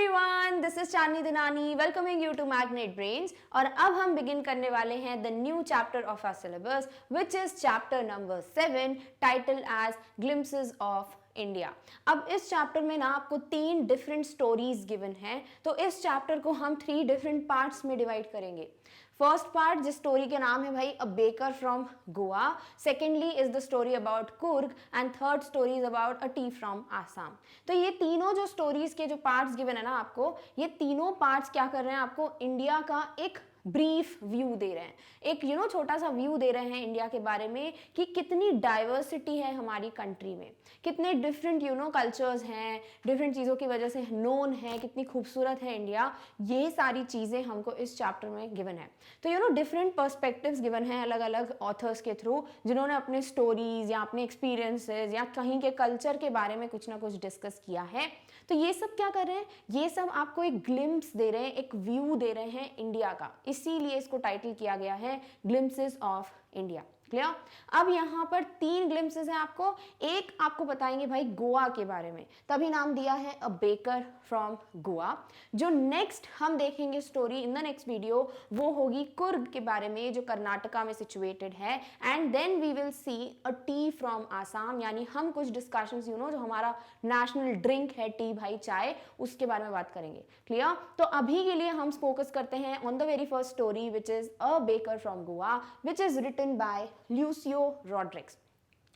Everyone, this is Chandni Dinani welcoming you to Magnet Brains. और अब हम बिगिन करने वाले हैं the new chapter of our syllabus which is chapter number 7 title as glimpses of India. अब इस चैप्टर में ना आपको 3 डिफरेंट स्टोरीज गिवन हैं, तो इस चैप्टर को हम 3 डिफरेंट पार्ट्स में डिवाइड करेंगे। फर्स्ट पार्ट जिस स्टोरी के नाम है भाई अ baker from Goa, secondly is the story about Coorg and third story is about a tea from Assam. तो ये तीनों जो स्टोरीज के जो पार्ट्स गिवन है ना आपको, ये तीनों पार्ट्स क्या कर रहे हैं, आपको इंडिया का एक ब्रीफ व्यू दे रहे हैं, एक छोटा सा व्यू दे रहे हैं इंडिया के बारे में कि कितनी डाइवर्सिटी है हमारी कंट्री में, कितने डिफरेंट कल्चर्स हैं, डिफरेंट चीज़ों की वजह से नोन है, कितनी खूबसूरत है इंडिया। ये सारी चीज़ें हमको इस चैप्टर में गिवन है। तो डिफरेंट पर्सपेक्टिव्स गिवन है अलग अलग ऑथर्स के थ्रू, जिन्होंने अपने स्टोरीज या अपने एक्सपीरियंसेस या कहीं के कल्चर के बारे में कुछ ना कुछ डिस्कस किया है। तो ये सब क्या कर रहे हैं, ये सब आपको एक ग्लिम्प्स दे रहे हैं, एक व्यू दे रहे हैं इंडिया का, इसीलिए इसको टाइटल किया गया है ग्लिम्पसेस ऑफ इंडिया। क्लियर? अब यहाँ पर 3 ग्लिम्पसेस हैं आपको। एक आपको बताएंगे भाई गोवा के बारे में, तभी नाम दिया है अ बेकर फ्रॉम गोवा। जो नेक्स्ट हम देखेंगे story in the next video वो होगी कुर्ग के बारे में, जो कर्नाटका में सिचुएटेड है। And then we will see a tea from Assam, यानी हम कुछ डिस्कशंस जो हमारा नेशनल ड्रिंक है टी भाई चाय, उसके बारे में बात करेंगे। क्लियर? तो अभी के लिए हम फोकस करते हैं on the very first story which is a baker from Goa which is written by Lucio Rodrigues.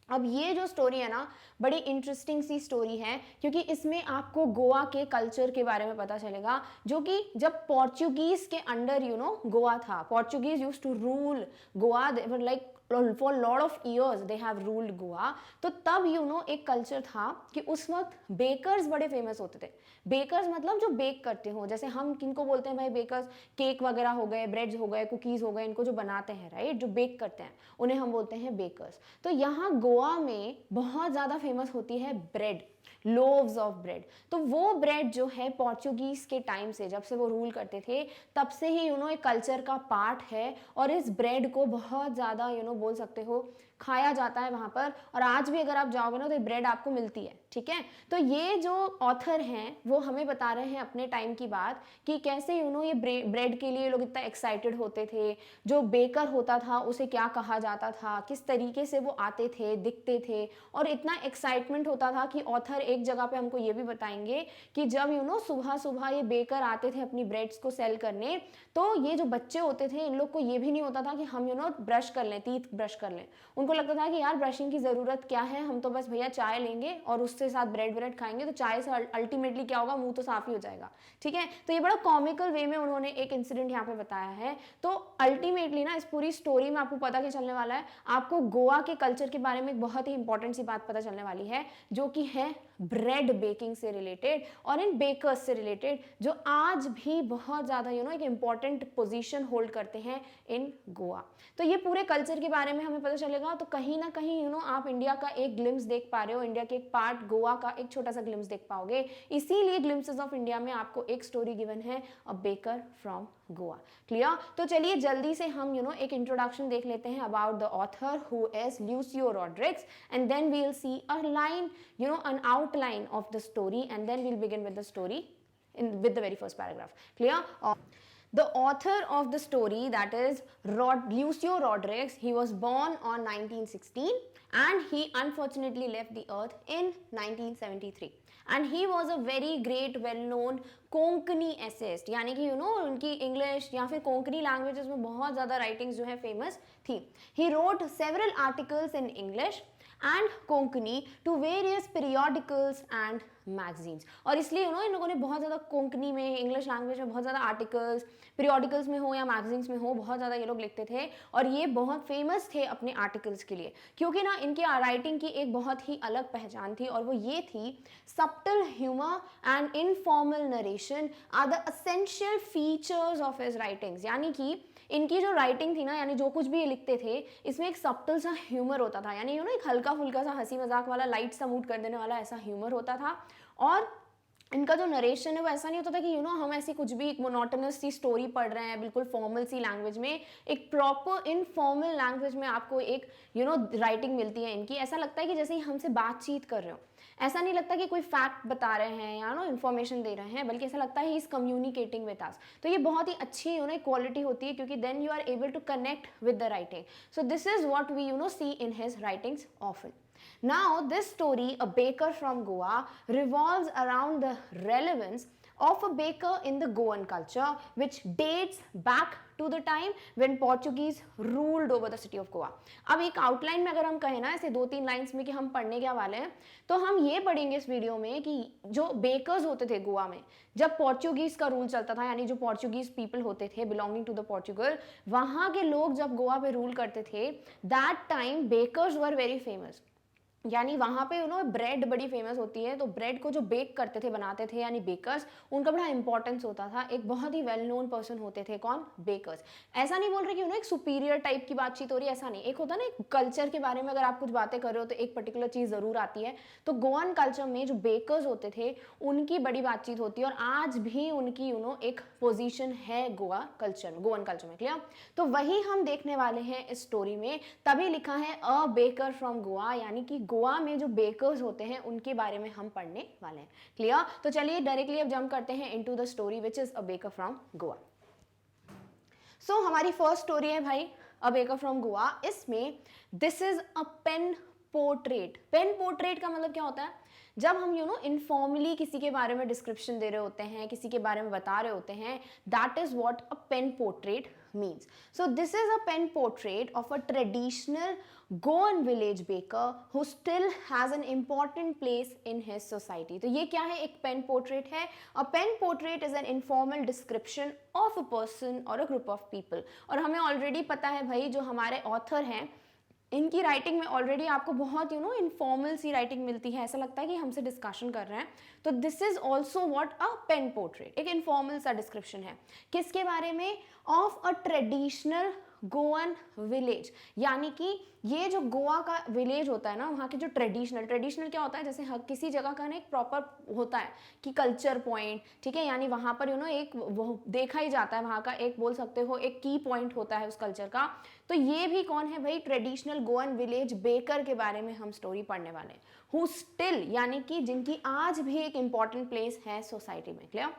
अब ये जो स्टोरी है ना बड़ी इंटरेस्टिंग सी स्टोरी है, क्योंकि इसमें आपको गोवा के कल्चर के बारे में पता चलेगा, जो कि जब पोर्चुगीज के अंडर गोवा था, Portuguese used to rule Goa, they were like for lot of years they have ruled Goa. तो तब एक कल्चर था कि उस वक्त बेकर्स बड़े फेमस होते थे। बेकर्स मतलब जो बेक करते हो, जैसे हम किनको बोलते हैं भाई बेकर्स, केक वगैरह हो गए, ब्रेड्स हो गए, कुकीज़ हो गए, इनको जो बनाते हैं राइट, जो बेक करते हैं उन्हें हम बोलते हैं बेकर्स। तो यहाँ गोवा में बहुत ज़्यादा फेमस होती है ब्रेड, लोव्स ऑफ ब्रेड। तो वो ब्रेड जो है पोर्चुगीज के टाइम से, जब से वो रूल करते थे तब से ही एक कल्चर का पार्ट है, और इस ब्रेड को बहुत ज़्यादा बोल सकते हो खाया जाता है वहाँ पर। और आज भी अगर आप जाओगे ना तो ये ब्रेड आपको मिलती है। ठीक है? तो ये जो ऑथर हैं वो हमें बता रहे हैं अपने टाइम की बात कि कैसे ये ब्रेड के लिए लोग इतना एक्साइटेड होते थे, जो बेकर होता था उसे क्या कहा जाता था, किस तरीके से वो आते थे, दिखते थे, और इतना एक्साइटमेंट होता था कि ऑथर एक जगह पे हमको ये भी बताएंगे कि जब सुबह सुबह ये बेकर आते थे अपनी ब्रेड्स को सेल करने, तो ये जो बच्चे होते थे इन लोग को ये भी नहीं होता था कि हम ब्रश कर लें, टीथ ब्रश कर लें। उनको लगता था कि यार ब्रशिंग की ज़रूरत क्या है, हम तो बस भैया चाय लेंगे और उससे साथ ब्रेड ब्रेड खाएंगे, तो चाय से अल्टीमेटली क्या होगा, मुंह तो साफ ही हो जाएगा। ठीक है? तो ये बड़ा कॉमिकल वे में उन्होंने एक इंसिडेंट यहाँ पे बताया है। तो अल्टीमेटली ना इस पूरी स्टोरी में आपको पता क्या चलने वाला है, आपको गोवा के कल्चर के बारे में एक बहुत ही इंपॉर्टेंट सी बात पता चलने वाली है, जो कि है ब्रेड बेकिंग से रिलेटेड और इन बेकर्स से रिलेटेड, जो आज भी बहुत ज़्यादा एक इंपॉर्टेंट पोजीशन होल्ड करते हैं इन गोवा। तो ये पूरे कल्चर के बारे में हमें पता चलेगा। तो कहीं ना कहीं आप इंडिया का एक ग्लिम्स देख पा रहे हो, इंडिया के एक पार्ट गोवा का एक छोटा सा ग्लिम्स देख पाओगे। इसीलिए ग्लिम्सेस ऑफ इंडिया में आपको एक स्टोरी गिवन है अ बेकर फ्रॉम गोवा। क्लियर? तो चलिए जल्दी से हम एक इंट्रोडक्शन देख लेते हैं about the author who is Lucio Rodrigues, and then we will see a line an outline of the story, and then we'll begin with the story with the very first paragraph. Clear? The author of the story, that is Lucio Rodriguez, he was born on 1916 and he unfortunately left the earth in 1973. And he was a very great well-known Konkani essayist, यानी कि उनकी English या फिर Konkani languages में बहुत ज़्यादा writings जो है फेमस थी। He wrote several articles in English and Konkani to various periodicals and magazines. और इसलिए इन लोगों ने बहुत ज़्यादा कोंकणी में, इंग्लिश लैंग्वेज में बहुत ज़्यादा आर्टिकल्स, पीरियोडिकल्स में हो या मैगजीन्स में हो, बहुत ज़्यादा ये लोग लिखते थे, और ये बहुत फेमस थे अपने आर्टिकल्स के लिए, क्योंकि ना इनके राइटिंग की एक बहुत ही अलग पहचान थी, और वो ये थी subtle humour and informal narration are the essential features of his writings. यानी कि इनकी जो राइटिंग थी ना, यानी जो कुछ भी ये लिखते थे, इसमें एक सबटल सा ह्यूमर होता था, यानी एक हल्का फुल्का सा हंसी मजाक वाला, लाइट सा मूड कर देने वाला ऐसा ह्यूमर होता था। और इनका जो नरेशन है वो ऐसा नहीं होता था कि हम ऐसी कुछ भी मोनोटोनस सी स्टोरी पढ़ रहे हैं बिल्कुल फॉर्मल सी लैंग्वेज में, एक प्रॉपर इनफॉर्मल लैंग्वेज में आपको एक राइटिंग मिलती है इनकी। ऐसा लगता है कि जैसे ही हमसे बातचीत कर रहे हो, ऐसा नहीं लगता कि कोई फैक्ट बता रहे हैं या इन्फॉर्मेशन दे रहे हैं, बल्कि ऐसा लगता है he is communicating with us. तो ये बहुत ही अच्छी क्वालिटी होती है, क्योंकि then you are able to connect with the writing. So this is what we see in his writings often. Now, this story, A Baker from Goa, revolves around the relevance of a baker in the Goan culture, which dates back to the time when Portuguese ruled over the city of Goa. अब एक outline में अगर हम कहें ना ऐसे 2-3 lines में कि हम पढ़ने क्या वाले हैं, तो हम ये पढ़ेंगे इस वीडियो में कि जो बेकर्स होते थे गोवा में जब पोर्चुगीज का रूल चलता था, यानी जो पोर्चुगीज पीपल होते थे बिलोंगिंग टू द पोर्चुगल, वहाँ के लोग जब गोवा पे रूल करते थे, that time bakers were very famous. यानी वहाँ पे ब्रेड बड़ी फेमस होती है, तो ब्रेड को जो बेक करते थे, बनाते थे, यानी बेकर्स, उनका बड़ा इंपॉर्टेंस होता था। एक बहुत ही वेल नोन पर्सन होते थे, कौन? बेकर्स। ऐसा नहीं बोल रहे कि एक सुपीरियर टाइप की बातचीत हो रही है, ऐसा नहीं। एक होता है ना एक कल्चर के बारे में अगर आप कुछ बातें कर रहे हो तो एक पर्टिकुलर चीज़ ज़रूर आती है। तो गोवन कल्चर में जो बेकर्स होते थे उनकी बड़ी बातचीत होती है, और आज भी उनकी एक पोजिशन है गोवा कल्चर में, गोवन कल्चर में। क्लियर? तो वही हम देखने वाले हैं इस स्टोरी में, तभी लिखा है अ बेकर फ्रॉम गोवा, यानी कि गोवा में जो बेकर्स होते हैं उनके बारे में हम पढ़ने वाले हैं। क्लियर? तो चलिए डायरेक्टली अब जंप करते हैं into the story which is a baker from Goa. So हमारी फर्स्ट स्टोरी है भाई अ बेकर फ्रॉम गोवा। इसमें this is a pen portrait. Pen portrait का मतलब क्या होता है? जब हम इनफॉर्मली किसी के बारे में डिस्क्रिप्शन दे रहे होते हैं, किसी के बारे में बता रहे होते हैं, that is what a pen portrait means. So this is a pen portrait of a traditional Goan village baker who still has an important place in his society. तो ये क्या है? एक pen portrait है. A pen portrait is an informal description of a person or a group of people. और हमें already पता है भाई जो हमारे author हैं इनकी राइटिंग में ऑलरेडी आपको बहुत इनफॉर्मल सी राइटिंग मिलती है, ऐसा लगता है कि हमसे डिस्कशन कर रहे हैं। तो this is also what a pen portrait, एक इनफॉर्मल सा डिस्क्रिप्शन है किसके बारे में? Of a traditional Goan village, यानी कि ये जो गोवा का विलेज होता है ना, वहाँ के जो ट्रेडिशनल क्या होता है, जैसे हर किसी जगह का ना एक प्रॉपर होता है कि कल्चर पॉइंट, ठीक है, यानी वहाँ पर एक वो देखा ही जाता है, वहाँ का एक बोल सकते हो एक की पॉइंट होता है उस कल्चर का। तो ये भी कौन है भाई? ट्रेडिशनल गोवन विलेज बेकर के बारे में हम स्टोरी पढ़ने वाले हैं, हु स्टिल, यानी कि जिनकी आज भी एक इंपॉर्टेंट प्लेस है सोसाइटी में। Clear?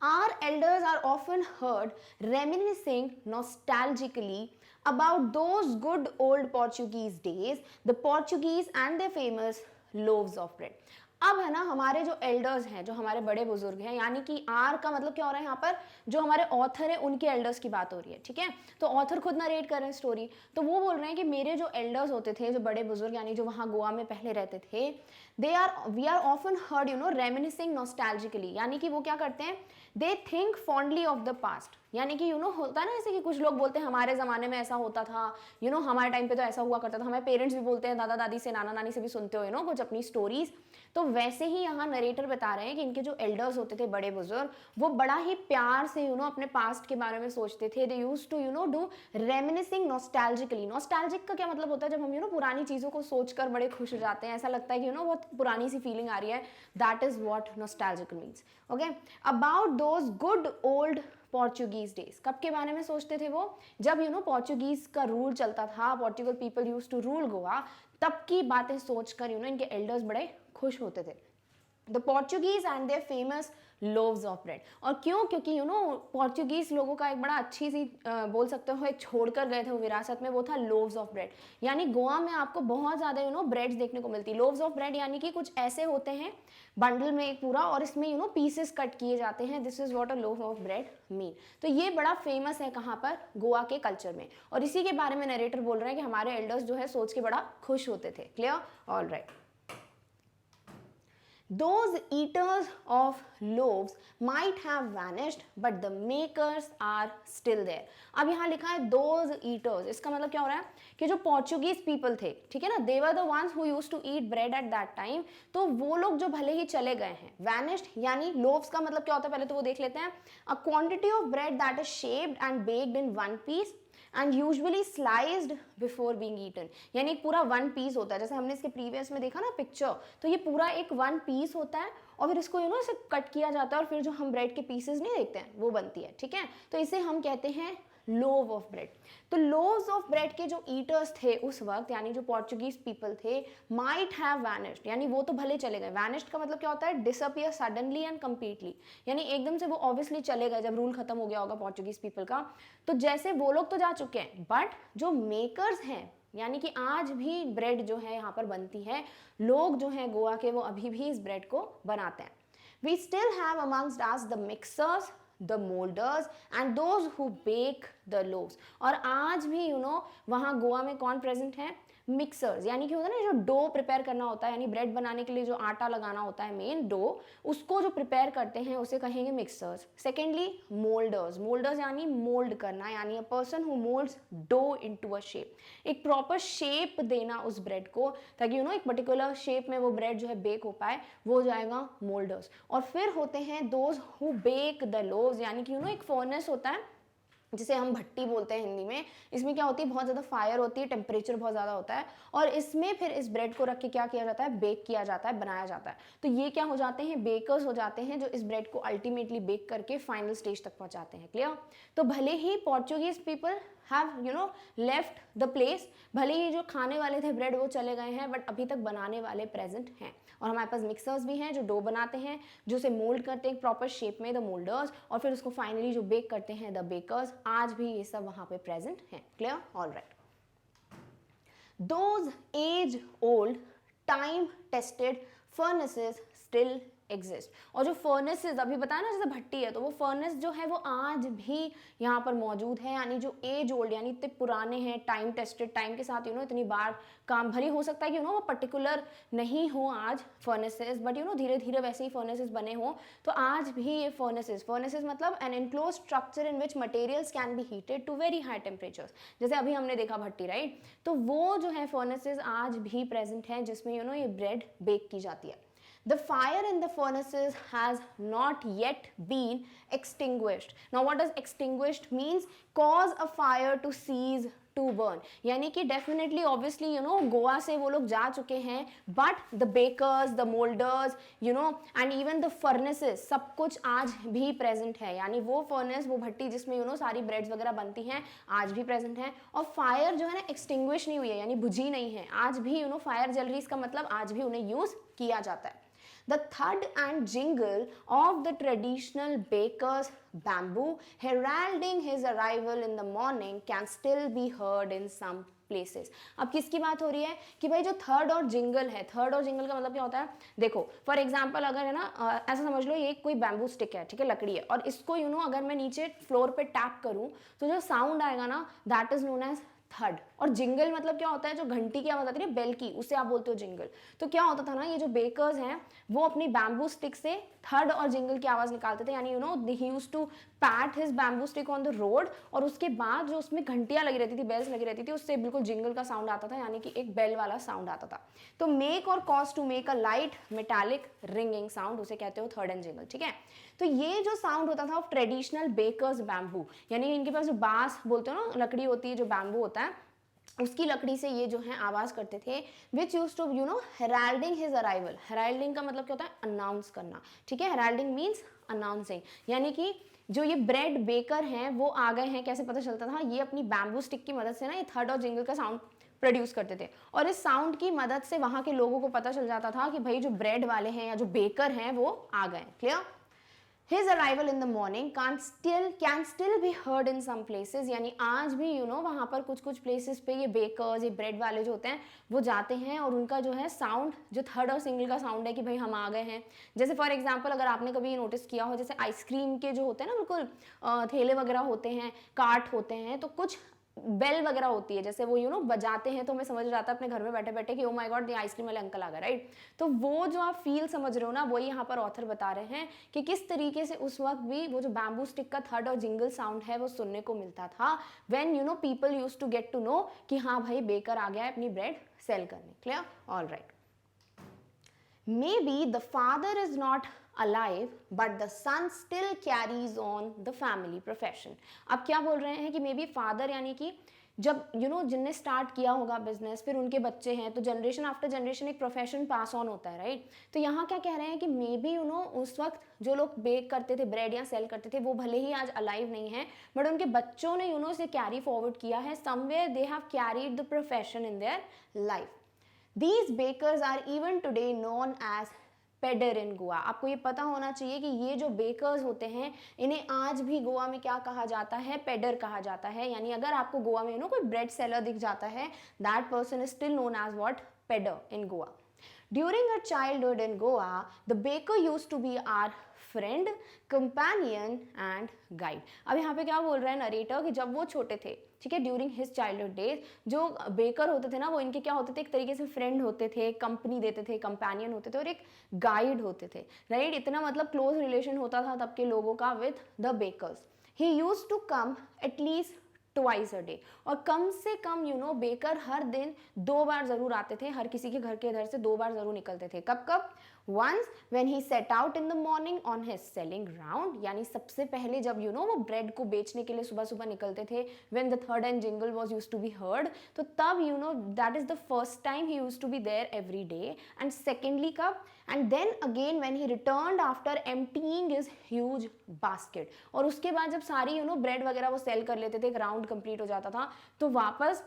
Our elders are often heard reminiscing nostalgically about those good old Portuguese days, the Portuguese and their famous loaves of bread. अब है ना हमारे जो एल्डर्स हैं, जो हमारे बड़े बुजुर्ग हैं, यानी कि आर का मतलब क्या हो रहा है यहाँ पर? जो हमारे ऑथर है उनके एल्डर्स की बात हो रही है, ठीक है। तो ऑथर खुद नरेट कर रहे हैं स्टोरी, तो वो बोल रहे हैं कि मेरे जो एल्डर्स होते थे, जो बड़े बुजुर्ग, यानी जो वहाँ गोवा में पहले रहते थे, we are often heard reminiscing nostalgically, यानी कि वो क्या करते हैं? They think fondly of the past, यानी कि होता है ना ऐसे कि कुछ लोग बोलते हैं हमारे ज़माने में ऐसा होता था, हमारे टाइम पे तो ऐसा हुआ करता था। हमारे पेरेंट्स भी बोलते हैं, दादा दादी से, नाना नानी से भी सुनते हो कुछ अपनी स्टोरीज। तो वैसे ही यहाँ नरेटर बता रहे हैं कि इनके जो एल्डर्स होते थे, बड़े बुजुर्ग, वो बड़ा ही प्यार से अपने पास्ट के बारे में सोचते थे। They used to do reminiscing nostalgically. Nostalgic का क्या मतलब होता है? जब हम पुरानी चीज़ों को सोचकर बड़े खुश हो जाते हैं, ऐसा लगता है कि बहुत पुरानी सी फीलिंग आ रही है, that is what nostalgic means. Okay, about those good old Portuguese days. कब के बारे में सोचते थे वो? जब पोर्चुगीज का रूल चलता था, Portugal people used to rule Goa, तब की बातें सोचकर इनके एल्डर्स बड़े खुश होते थे। The Portuguese and their famous loaves of bread. और क्यों? क्योंकि पोर्चुगीज लोगों का एक बड़ा अच्छी सी बोल सकते हो एक छोड़कर गए थे वो विरासत में, वो था लोव्स ऑफ ब्रेड। यानी गोवा में आपको बहुत ज़्यादा ब्रेड्स देखने को मिलती है। लोव्स ऑफ ब्रेड यानी कि कुछ ऐसे होते हैं बंडल में एक पूरा, और इसमें पीसेस कट किए जाते हैं। This is what a loaf of bread mean. तो ये बड़ा फेमस है कहाँ पर? गोवा के कल्चर में। और इसी के बारे में नरेटर बोल रहे हैं कि हमारे एल्डर्स जो है सोच के बड़ा खुश होते थे। Clear? All right. Those eaters of loaves might have vanished, but the makers are still there. अब यहाँ लिखा है those eaters, इसका मतलब क्या हो रहा है कि जो पोर्चुगीज पीपल थे, ठीक है ना, they were the ones who used to eat bread at that time. तो वो लोग जो भले ही चले गए हैं, vanished यानी loaves का मतलब क्या होता है पहले तो वो देख लेते हैं। A quantity of bread that is shaped and baked in one piece and usually sliced before being eaten, यानी पूरा वन पीस होता है। जैसे हमने इसके प्रीवियस में देखा ना पिक्चर, तो ये पूरा एक वन पीस होता है और फिर इसको इसे कट किया जाता है और फिर जो हम ब्रेड के पीसेस नहीं देखते हैं वो बनती है, ठीक है। तो इसे हम कहते हैं लोव ऑफ ब्रेड। तो लोव्स ऑफ ब्रेड के जो ईटर्स थे उस वक्त, यानी जो पोर्चुगीज पीपल थे, माइट हैव वैनिश्ड, यानी वो तो भले चले गए। वैनिश्ड का मतलब क्या होता है? डिसअपियर सडनली एंड कंप्लीटली, यानी एकदम से वो ऑब्वियसली चले गए जब रूल खत्म हो गया होगा पोर्चुगीज पीपल का। तो जैसे वो लोग तो जा चुके हैं, बट जो मेकर्स हैं, यानी कि आज भी ब्रेड जो है यहाँ पर बनती है, लोग जो हैं गोवा के वो अभी भी इस ब्रेड को बनाते हैं। We still have amongst us the mixers, the molders and those who bake the loaves। और आज भी वहाँ गोवा में कौन प्रेजेंट है? मिक्सर्स, यानी कि होता है ना जो डो प्रिपेयर करना होता है, यानी ब्रेड बनाने के लिए जो आटा लगाना होता है मेन डो, उसको जो प्रिपेयर करते हैं उसे कहेंगे मिक्सर्स। सेकेंडली मोल्डर्स, मोल्डर्स यानी मोल्ड करना, यानी a person who moulds dough into a shape, एक प्रॉपर शेप देना उस ब्रेड को, ताकि एक पर्टिकुलर शेप में वो ब्रेड जो है बेक हो पाए, वो हो जाएगा मोल्डर्स। और फिर होते हैं those who bake the loaves, यानी कि एक फर्नेस होता है जिसे हम भट्टी बोलते हैं हिंदी में। इसमें क्या होती है? बहुत ज़्यादा फायर होती है, टेम्परेचर बहुत ज़्यादा होता है, और इसमें फिर इस ब्रेड को रख के क्या किया जाता है? बेक किया जाता है, बनाया जाता है। तो ये क्या हो जाते हैं? बेकर्स हो जाते हैं, जो इस ब्रेड को अल्टीमेटली बेक करके फाइनल स्टेज तक पहुंचाते हैं। क्लियर? तो भले ही Portuguese people have left the place, भले ही जो खाने वाले थे ब्रेड वो चले गए हैं, बट अभी तक बनाने वाले प्रेजेंट हैं। और हमारे पास मिक्सर्स भी हैं जो डो बनाते हैं, जो उसे मोल्ड करते हैं प्रॉपर शेप में, द मोल्डर्स, और फिर उसको फाइनली जो बेक करते हैं, द बेकर्स। आज भी ये सब वहाँ पे प्रेजेंट हैं। Clear? All right. Those age old time tested furnaces still exist. और जो फर्नेसेस अभी बताया ना जैसे भट्टी है, तो वो फर्नेस जो है वो आज भी यहाँ पर मौजूद है, यानी जो एज ओल्ड, यानी इतने पुराने हैं, टाइम टेस्टेड, टाइम के साथ इतनी बार काम, भरी हो सकता है कि वो पर्टिकुलर नहीं हो आज फर्नेसेस, बट धीरे धीरे वैसे ही फर्नेसेस बने हो। तो आज भी ये फर्नेसेस मतलब an enclose structure in which materials can be heated to very high temperatures, जैसे अभी हमने देखा भट्टी, राइट। तो वो जो है फर्नेसेस आज भी प्रेजेंट हैं, जिसमें ये ब्रेड बेक की जाती है। The fire in the furnaces has not yet been extinguished. Now what does extinguished means? Cause a fire to cease to burn, यानी कि डेफिनेटली ऑब्वियसली गोवा से वो लोग जा चुके हैं, but the bakers, the moulders and even the furnaces, सब कुछ आज भी प्रेजेंट है। यानी वो फर्नेस, वो भट्टी जिसमें सारी ब्रेड्स वगैरह बनती हैं, आज भी प्रेजेंट है। और फायर जो है ना एक्सटिंग्विश नहीं हुई है, यानी बुझी नहीं है, आज भी फायर जल रही, इसका मतलब आज भी उन्हें यूज किया जाता है। The thud and jingle of the traditional baker's bamboo heralding his arrival in the morning can still be heard in some places। अब किसकी बात हो रही है कि भाई जो थर्ड और जिंगल है, थर्ड और जिंगल का मतलब क्या होता है? देखो फॉर एग्जांपल अगर है ना ऐसा समझ लो, ये कोई बैम्बू स्टिक है, ठीक है, लकड़ी है, और इसको अगर मैं नीचे फ्लोर पे टैप करूं तो जो साउंड आएगा ना, दैट इज नोन एज थर्ड। और जिंगल मतलब क्या होता है? जो घंटी की आवाज आती है, बेल की, उसे आप बोलते हो जिंगल। तो क्या होता था ना, ये जो बेकर्स हैं वो अपनी बैम्बू स्टिक से थर्ड और जिंगल की आवाज निकालते थे, यानी he used to pat his bamboo stick on the road, और उसके बाद जो उसमें घंटियां लगी रहती थी, बेल्स लगी रहती थी, उससे बिल्कुल जिंगल का साउंड आता था, यानी कि एक बेल वाला साउंड आता था। तो मेक और cause to make a light metallic ringing sound, उसे कहते हो थर्ड एंड जिंगल, ठीक है। तो ये जो साउंड होता था ऑफ ट्रेडिशनल बेकर्स बैम्बू, यानी इनके पास जो बांस बोलते हो ना, लकड़ी होती है, जो बैम्बू होता है, उसकी लकड़ी से ये जो है आवाज करते थे, which use to heralding his arrival. Heralding का मतलब क्या होता है? अनाउंस करना, ठीक है। हेराल्डिंग मीन्स अनाउंसिंग, यानी कि जो ये ब्रेड बेकर हैं वो आ गए हैं। कैसे पता चलता था? ये अपनी बैम्बू स्टिक की मदद से ना ये थर्ड और जिंगल का साउंड प्रोड्यूस करते थे, और इस साउंड की मदद से वहां के लोगों को पता चल जाता था कि भाई जो ब्रेड वाले हैं या जो बेकर हैं वो आ गए। Clear? His arrival in the morning can still be heard in some places, यानी आज भी वहाँ पर कुछ कुछ प्लेसेस पे ये बेकर्स, ये ब्रेड वाले जो होते हैं वो जाते हैं, और उनका जो है साउंड, जो थर्ड और सिंगल का साउंड है कि भाई हम आ गए हैं। जैसे फॉर एग्जांपल अगर आपने कभी नोटिस किया हो, जैसे आइसक्रीम के जो होते हैं ना बिल्कुल ठेले वगैरह होते हैं, कार्ट होते हैं, तो कुछ बेल वगैरह होती है, जैसे वो बजाते हैं, तो हमें समझ जाता है अपने घर में बैठे बैठे कि ओ माय गॉड ये आइसक्रीम वाले अंकल आ गए, राइट। तो वो जो आप फील समझ रहे हो ना, वही यहाँ पर ऑथर बता रहे हैं कि किस तरीके से उस वक्त भी वो जो बैम्बू स्टिक का थर्ड और जिंगल साउंड है वो सुनने को मिलता था, when people used to get to know कि हाँ भाई बेकर आ गया है अपनी ब्रेड सेल करने। Clear? All right. Maybe the father is not alive but the son still carries on the family profession। अब क्या बोल रहे हैं कि मे बी फादर यानी कि जब जिनने स्टार्ट किया होगा बिजनेस, फिर उनके बच्चे हैं, तो जनरेशन आफ्टर जनरेशन एक प्रोफेशन पास ऑन होता है, राइट। तो यहाँ क्या कह रहे हैं कि मे बी उस वक्त जो लोग बेक करते थे, ब्रेड या सेल करते थे, वो भले ही आज अलाइव नहीं है, बट उनके बच्चों ने इसे कैरी फॉरवर्ड किया है, somewhere they have carried the profession in their life. These bakers are even today known as poder in Goa. आपको ये पता होना चाहिए कि ये जो बेकर्स होते हैं, इन्हें आज भी गोवा में क्या कहा जाता है, पेडर कहा जाता है। यानी अगर आपको गोवा में कोई ब्रेड सेलर दिख जाता है, that person is still known as what, पेडर in Goa. During our childhood in Goa, the baker used to be our friend, companion and guide. अब यहाँ पे क्या बोल रहा है नरेटर कि जब वो छोटे थे, ठीक है, ड्यूरिंग हिज चाइल्डहुड डेज, जो बेकर होते थे ना, वो इनके क्या होते थे, एक तरीके से फ्रेंड होते थे, कंपनी देते थे, कंपेनियन होते थे और एक गाइड होते थे, राइट। इतना मतलब क्लोज रिलेशन होता था तब के लोगों का with the bakers. He used to come at least twice a day, और कम से कम बेकर हर दिन 2 बार जरूर आते थे, हर किसी के घर के इधर से 2 बार जरूर निकलते थे। कब कब? Once when he set out in the morning on his selling round, यानी सबसे पहले जब वो ब्रेड को बेचने के लिए सुबह सुबह निकलते थे, when the third and jingle was used to be heard, तो तब that is the first time he used to be there every day. And secondly कब? And then again when he returned after emptying his huge basket, और उसके बाद जब सारी bread वगैरह वो सेल कर लेते थे, एक राउंड कंप्लीट हो जाता था, तो वापस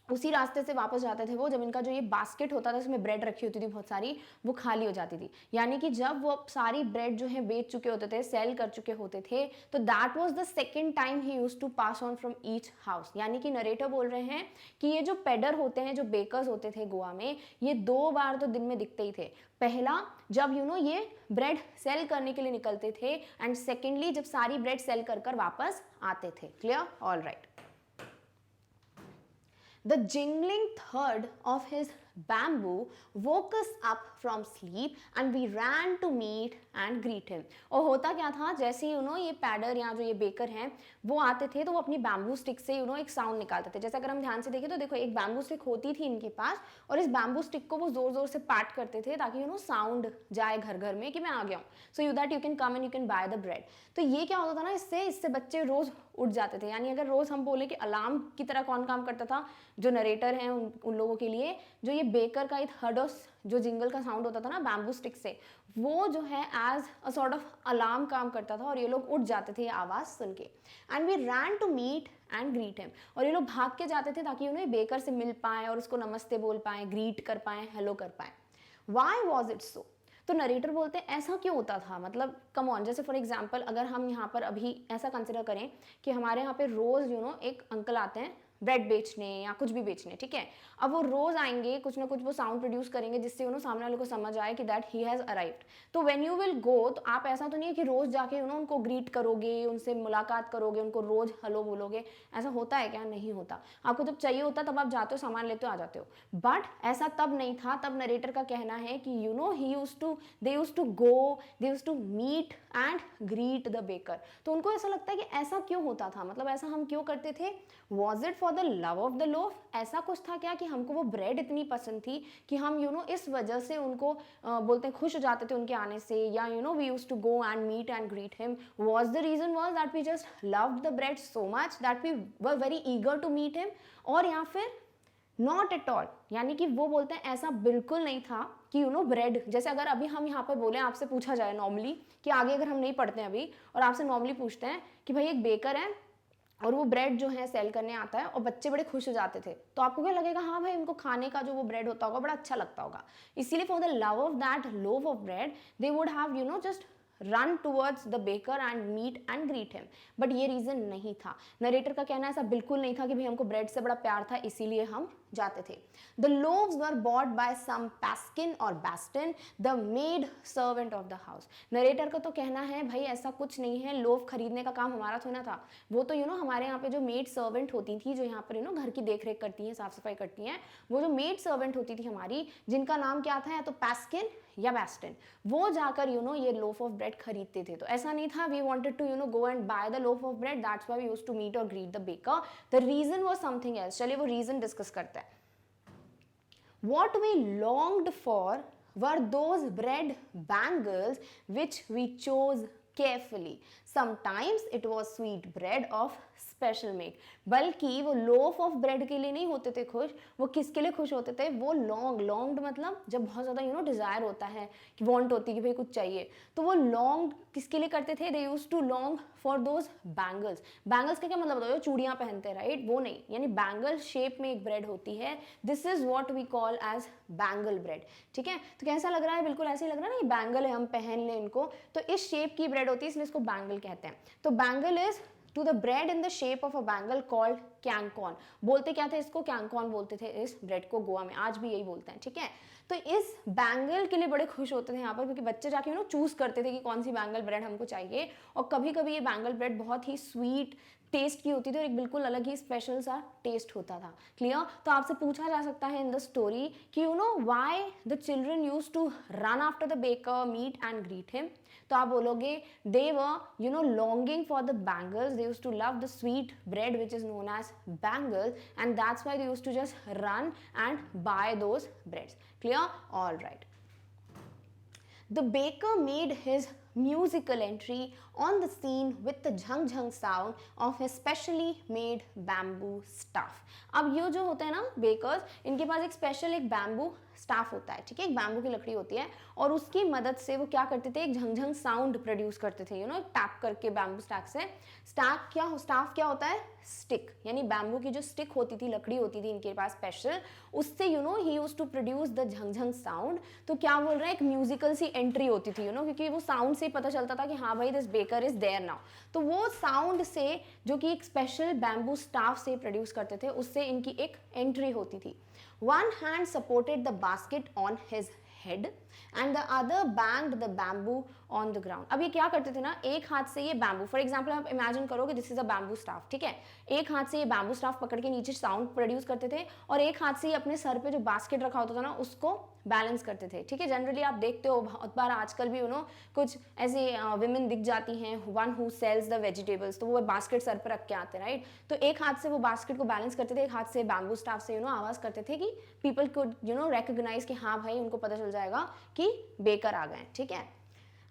उसी रास्ते से वापस जाते थे वो, जब इनका जो ये बास्केट होता था उसमें ब्रेड रखी होती थी बहुत सारी, वो खाली हो जाती थी। यानी कि जब वो सारी ब्रेड जो है बेच चुके होते थे, सेल कर चुके होते थे, तो that was the second time he used to pass on from each house. यानी कि नरेटर बोल रहे हैं कि ये जो पेडर होते हैं, जो बेकर्स होते थे गोवा में, ये 2 बार तो दिन में दिखते ही थे। पहला जब ये ब्रेड सेल करने के लिए निकलते थे, एंड सेकेंडली जब सारी ब्रेड सेल कर कर वापस आते थे। Clear? All right. The jingling thud of his bamboo woke us up from sleep and we ran to meet and greet him. और होता क्या था, जैसे ही ये पैडर या जो ये बेकर हैं वो आते थे, तो वो अपनी बैम्बू स्टिक से एक साउंड निकालते थे। जैसे अगर हम ध्यान से देखें तो देखो एक बैम्बू स्टिक होती थी इनके पास, और इस बैम्बू स्टिक को वो जोर जोर से पैट करते थे ताकि साउंड जाए घर घर में कि मैं आ गया हूँ, so you that you can come and you can buy the bread. तो ये क्या होता था ना, इससे बच्चे रोज उठ जाते थे। यानी अगर रोज हम बोले कि अलार्म की तरह कौन काम करता था, जो नरेटर हैं उन लोगों के लिए, जो ये बेकर का एक हडोस जो जिंगल का साउंड होता था ना बैम्बू स्टिक से, वो जो है as a sort of alarm काम करता था, और ये लोग उठ जाते थे ये आवाज़ सुन के। And we ran to meet and greet him, और ये लोग भाग के जाते थे ताकि उन्हें बेकर से मिल पाएँ और उसको नमस्ते बोल पाएँ, ग्रीट कर पाएँ, हेलो कर पाएँ। Why was it so? तो नरेटर बोलते हैं ऐसा क्यों होता था, मतलब कम ऑन, जैसे फॉर एग्जाम्पल अगर हम यहाँ पर अभी ऐसा कंसिडर करें कि हमारे यहाँ पे रोज़ एक अंकल आते हैं ब्रेड बेचने या कुछ भी बेचने, ठीक है। अब वो रोज आएंगे, कुछ ना कुछ वो साउंड प्रोड्यूस करेंगे जिससे सामने वाले को समझ आए कि दैट ही हैज अराइव्ड। तो व्हेन यू विल गो, तो आप ऐसा तो नहीं है कि रोज जाके उनको ग्रीट करोगे, उनसे मुलाकात करोगे, उनको रोज हेलो बोलोगे। ऐसा होता है क्या? नहीं होता। आपको जब चाहिए होता तब आप जाते हो, सामान लेते हो, आ जाते हो। बट ऐसा तब नहीं था। तब नरेटर का कहना है कि they used to go, they used to meet and greet the baker. तो उनको ऐसा लगता है कि ऐसा क्यों होता था, मतलब ऐसा हम क्यों करते थे? Was it for the love of the loaf? ऐसा कुछ था क्या कि हमको वो ब्रेड इतनी पसंद थी कि हम इस वजह से उनको बोलते हैं खुश हो जाते थे उनके आने से, या we used to go and meet and greet him? Was the reason was that we just loved the bread so much that we were very eager to meet him? और या फिर नॉट एट ऑल, यानी कि वो बोलते हैं ऐसा बिल्कुल नहीं था कि ब्रेड, जैसे अगर अभी हम यहाँ पर बोले, आपसे पूछा जाए नॉर्मली कि आगे अगर हम नहीं पढ़ते हैं अभी और आपसे नॉर्मली पूछते हैं कि भाई एक बेकर है और वो ब्रेड जो है सेल करने आता है और बच्चे बड़े खुश हो जाते थे, तो आपको क्या लगेगा? हाँ भाई, उनको खाने का जो वो ब्रेड होता होगा बड़ा अच्छा लगता होगा। इसीलिए for the love of that loaf of bread they would have just run towards the baker and meet and greet him. But ये रीजन नहीं था। नरेटर का कहना ऐसा बिल्कुल नहीं था कि भाई हमको ब्रेड से बड़ा प्यार था इसीलिए हम जाते थे। The loaves were bought by some paskine और bastine, the maid servant of the house. Narrator का तो कहना है भाई ऐसा कुछ नहीं है, लोव खरीदने का काम हमारा थोड़ा ना था। वो तो हमारे यहाँ पे जो मेड सर्वेंट होती थी, जो यहाँ पर घर की देख रेख करती हैं, साफ सफाई करती हैं, वो जो मेड सर्वेंट होती थी हमारी, जिनका नाम क्या था, या तो पैस्किन या बैस्टन, वो जाकर ये लोफ ऑफ ब्रेड खरीदते थे। तो ऐसा नहीं था we wanted to go and buy the loaf of bread, that's why we used to meet और greet the baker. The reason was something else. चलिए वो रीजन डिस्कस करते हैं। What we longed for were those bread bangles which we chose carefully. Sometimes it was sweet bread of special make. बल्कि वो loaf of bread के लिए नहीं होते थे खुश, वो किसके लिए खुश होते थे, वो longed मतलब जब बहुत ज़्यादा desire होता है, कि want होती है कि भाई कुछ चाहिए, तो वो longed किसके लिए करते थे, they used to long for those bangles. Bangles का क्या मतलब होता है, चूड़ियाँ पहनते हैं, राइट, वो नहीं, यानी बैंगल शेप में एक ब्रेड होती है, this is what we call as bangle bread. ठीक है, तो कैसा लग रहा है, बिल्कुल ऐसे ही लग रहा है ना, ये बैंगल है, हम पहन लें इनको, तो इस शेप की ब्रेड होती है, इसलिए इसको बैंगल कहते हैं. तो bangle is to the bread in the shape of a bangle called kankan. बोलते क्या थे इसको, कैंकॉन बोलते थे इस ब्रेड को गोवा में, आज भी यही बोलते हैं. ठीक है, तो इस बैंगल के लिए बड़े खुश होते थे यहाँ पर, क्योंकि बच्चे जाके चूज करते थे कि कौन सी बैंगल ब्रेड हमको चाहिए, और कभी कभी ये बैंगल ब्रेड बहुत ही स्वीट टेस्ट की होती थी और एक बिल्कुल अलग ही स्पेशल सा टेस्ट होता था. क्लियर, तो आपसे पूछा जा सकता है इन द स्टोरी कि why the children used to run after the baker meet and greet him. तो आप बोलोगे they were longing for the bangles, they used to love the sweet bread which is known as bangles, and that's why they used to just run and buy those breads. Clear, all right. The baker made his musical entry on the scene with the Jhang Jhang sound of his specially made bamboo staff. अब ये जो होते हैं ना bakers, इनके पास एक special एक bamboo staff होता है. ठीक है, एक बैम्बू की लकड़ी होती है, और उसकी मदद से वो क्या करते थे, एक झंझंग साउंड प्रोड्यूस करते थे, टैप करके बैम्बू स्टैक से. स्टाफ क्या होता है, स्टिक, यानी बैम्बू की जो स्टिक होती थी, लकड़ी होती थी इनके पास स्पेशल, उससे ही यूज्ड टू प्रोड्यूस द झंझंग साउंड. तो क्या बोल रहे हैं, एक म्यूजिकल सी एंट्री होती थी, क्योंकि वो साउंड से पता चलता था कि हाँ भाई this baker is there now. तो वो साउंड से, जो कि एक स्पेशल बैम्बू स्टाफ से प्रोड्यूस करते थे, उससे इनकी एक एंट्री होती थी. One hand supported the basket on his head and the other banged the bamboo on the ground. अब ये क्या करते थे ना, एक हाथ से ये बैम्बू, फॉर एग्जाम्पल आप इमेजिन करोगे this is a bamboo staff. ठीक है, एक हाथ से ये बैम्बू स्टाफ पकड़ के नीचे साउंड प्रोड्यूस करते थे, और एक हाथ से ये अपने सर पे जो बास्केट रखा होता था ना उसको बैलेंस करते थे. ठीक है, जनरली आप देखते हो बहुत बार आजकल भी कुछ ऐसे विमेन दिख जाती हैं, one who sells the vegetables, तो वो बास्केट सर पर रख के आते हैं, राइट. तो एक हाथ से वो बास्केट को बैलेंस करते थे, एक हाथ से बैम्बू स्टाफ से आवाज करते थे कि पीपल कुड रिकॉग्नाइज कि हाँ भाई उनको पता चल जाएगा कि बेकर आ गए. ठीक है,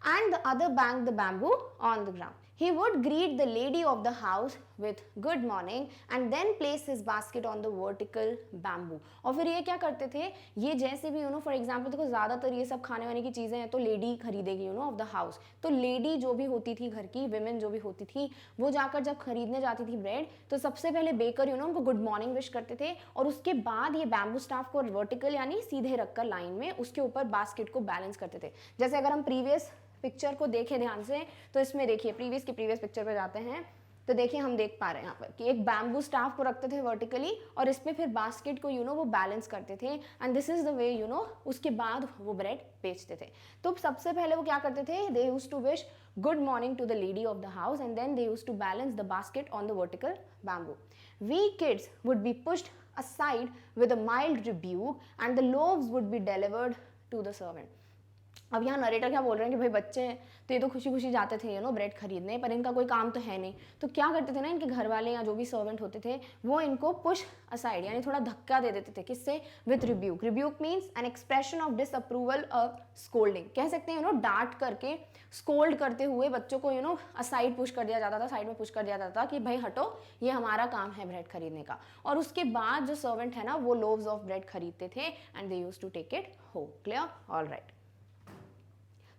and the other banged the bamboo on the ground. He would greet the lady of the house with good morning and then place his basket on the vertical bamboo. और फिर ये क्या करते थे, ये जैसे भी फॉर एग्जाम्पल देखो ज़्यादातर ये सब खाने वाने की चीज़ें हैं तो लेडी खरीदेगी ऑफ द हाउस. तो लेडी जो भी होती थी घर की, विमेन जो भी होती थी, वो जाकर जब खरीदने जाती थी ब्रेड, तो सबसे पहले बेकर उनको गुड मॉर्निंग विश करते थे, और उसके बाद ये बैम्बू स्टाफ को वर्टिकल यानी सीधे रखकर लाइन में उसके ऊपर बास्केट को बैलेंस करते थे. जैसे अगर हम प्रीवियस पिक्चर को देखें ध्यान से, तो इसमें देखिए प्रीवियस पिक्चर पे जाते हैं, तो देखिए हम देख पा रहे हैं यहाँ पर कि एक बैम्बू स्टाफ को रखते थे वर्टिकली, और इस पे फिर बास्केट को वो बैलेंस करते थे, and this is the way उसके बाद वो ब्रेड बेचते थे. तो सबसे पहले वो क्या करते थे, they used to wish good morning to the lady of the house, and then they used to balance the basket on the vertical bamboo. We kids would be pushed aside with a mild rebuke and the loaves would be delivered to the servant. अब यहाँ narrator क्या बोल रहे हैं कि भाई बच्चे हैं तो ये तो खुशी खुशी जाते थे ब्रेड खरीदने, पर इनका कोई काम तो है नहीं, तो क्या करते थे ना, इनके घर वाले या जो भी सर्वेंट होते थे वो इनको पुश असाइड यानी थोड़ा धक्का दे देते थे. किससे, with rebuke. Rebuke means an expression of disapproval, scolding कह सकते हैं. डांट करके, स्कोल्ड करते हुए बच्चों को असाइड पुश कर दिया जाता था, साइड में पुश कर दिया जाता था कि भाई हटो, ये हमारा काम है ब्रेड खरीदने का. और उसके बाद जो सर्वेंट है ना वो लोव्स ऑफ ब्रेड खरीदते थे and they used to take it home. Clear, all right.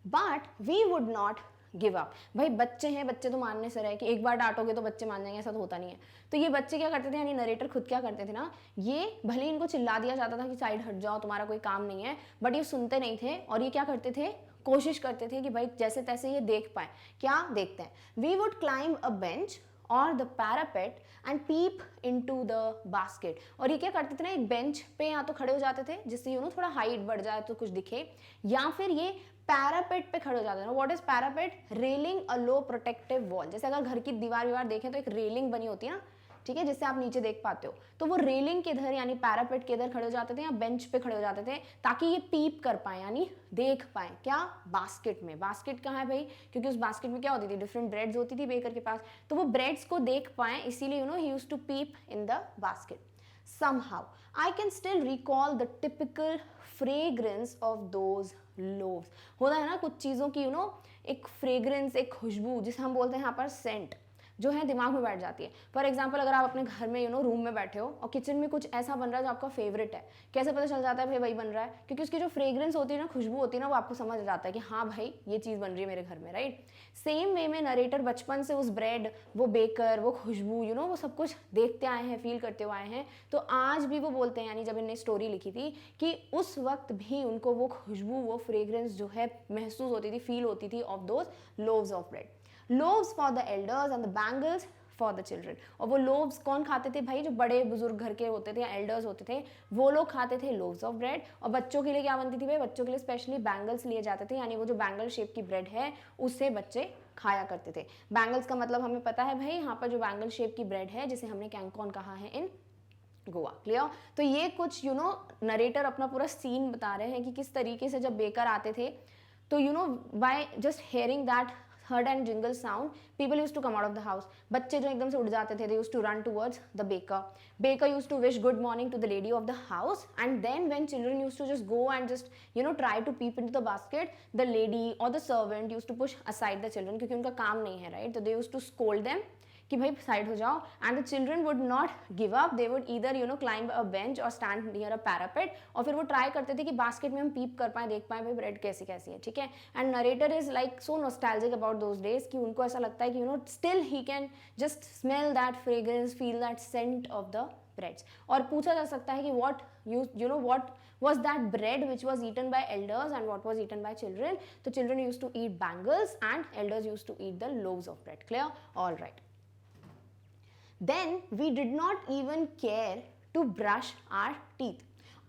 But we would not give up. भाई बच्चे हैं, बच्चे तो मानने से रहे कि एक बार डांटोगे तो बच्चे मान जाएंगे, ऐसा तो होता नहीं है. तो ये बच्चे क्या करते थे, यानी नरेटर खुद क्या करते थे ना, ये भले इनको चिल्ला दिया जाता था कि साइड हट जाओ, तुम्हारा कोई काम नहीं है, बट ये सुनते नहीं थे, और ये क्या करते थे, कोशिश करते थे कि भाई जैसे तैसे ये देख पाए. क्या देखते हैं, we would climb a bench और the parapet and peep into the basket. और ये क्या करते थे ना, एक बेंच पे या तो खड़े हो जाते थे जिससे थोड़ा हाइट बढ़ जाए तो कुछ दिखे, या फिर ये पैरापेट पे खड़े हो जाते हैं. What is parapet, railing a low protective wall. जैसे अगर घर की दीवार देखें तो एक रेलिंग बनी होती है ना, ठीक है, जिससे आप नीचे देख पाते हो, तो वो रेलिंग के इधर यानी पैरापेट के इधर खड़े हो जाते थे या बेंच पे खड़े हो जाते थे, ताकि ये पीप कर पाए यानी देख पाए. क्या, बास्केट में. बास्केट कहाँ है भाई, क्योंकि उस बास्केट में क्या होती थी, डिफरेंट ब्रेड्स होती थी बेकर के पास, तो वो ब्रेड्स को देख पाए, इसीलिए he used to peep in the basket. Somehow I can still recall the typical fragrance of those loaves. होता है ना कुछ चीज़ों की एक फ्रेग्रेंस, एक खुशबू जिसे हम बोलते हैं यहाँ पर सेंट, जो है दिमाग में बैठ जाती है। फॉर एग्जाम्पल अगर आप अपने घर में रूम में बैठे हो और किचन में कुछ ऐसा बन रहा है जो आपका फेवरेट है, कैसे पता चल जाता है भाई वही बन रहा है? क्योंकि उसकी जो फ्रेग्रेंस होती है ना, खुशबू होती है ना, वो आपको समझ जाता है कि हाँ भाई ये चीज़ बन रही है मेरे घर में, राइट? सेम वे में नरेटर बचपन से उस ब्रेड, वो बेकर, वो खुशबू वो सब कुछ देखते आए हैं, फील करते हुए आए हैं। तो आज भी वो बोलते हैं, यानी जब इन्हें स्टोरी लिखी थी, कि उस वक्त भी उनको वो खुशबू, वो फ्रेग्रेंस जो है महसूस होती थी, फील होती थी of those loaves of bread. Loaves for the elders and the bangles for the children. और वो लोव्स कौन खाते थे भाई? जो बड़े बुजुर्ग घर के होते थे या एल्डर्स होते थे, वो लोग खाते थे लोव्स ऑफ ब्रेड। और बच्चों के लिए क्या बनती थी भाई? बच्चों के लिए स्पेशली बैंगल्स लिए जाते थे, यानी वो जो बैंगल शेप की ब्रेड है उससे बच्चे खाया करते थे। बैंगल्स का मतलब हमें पता है भाई, यहाँ पर जो बैंगल शेप की ब्रेड है जिसे हमने कैंकॉन कहा है इन गोवा। क्लियर? तो ये कुछ नरेटर अपना पूरा सीन बता रहे हैं कि किस तरीके से जब बेकर आते थे, तो by just hearing that heard and jingle sound, people use to come out of the house. बच्चे जो एकदम से उठ जाते थे, they use to run towards the baker. Baker use to wish good morning to the lady of the house, and then when children use to just go and just try to peep into the basket, the lady और the servant use to push aside the children, क्योंकि उनका काम नहीं है, right? तो दे use to scold them कि भाई side हो जाओ, and the children would not give up, they would either climb a bench और स्टैंड नियर अ पैरापेट। और फिर वो ट्राई करते थे कि बास्केट में हम पीप कर पाए, देख पाए भाई ब्रेड कैसी कैसी है, ठीक है? And narrator is like so nostalgic about those days कि उनको ऐसा लगता है कि still he can just smell that fragrance, feel that scent of the breads. और पूछा जा सकता है कि what was that bread which was eaten by elders and what was eaten by children? So children used to eat bangles and elders used to eat the loaves of bread. Clear? All right. Then we did not even care to brush our teeth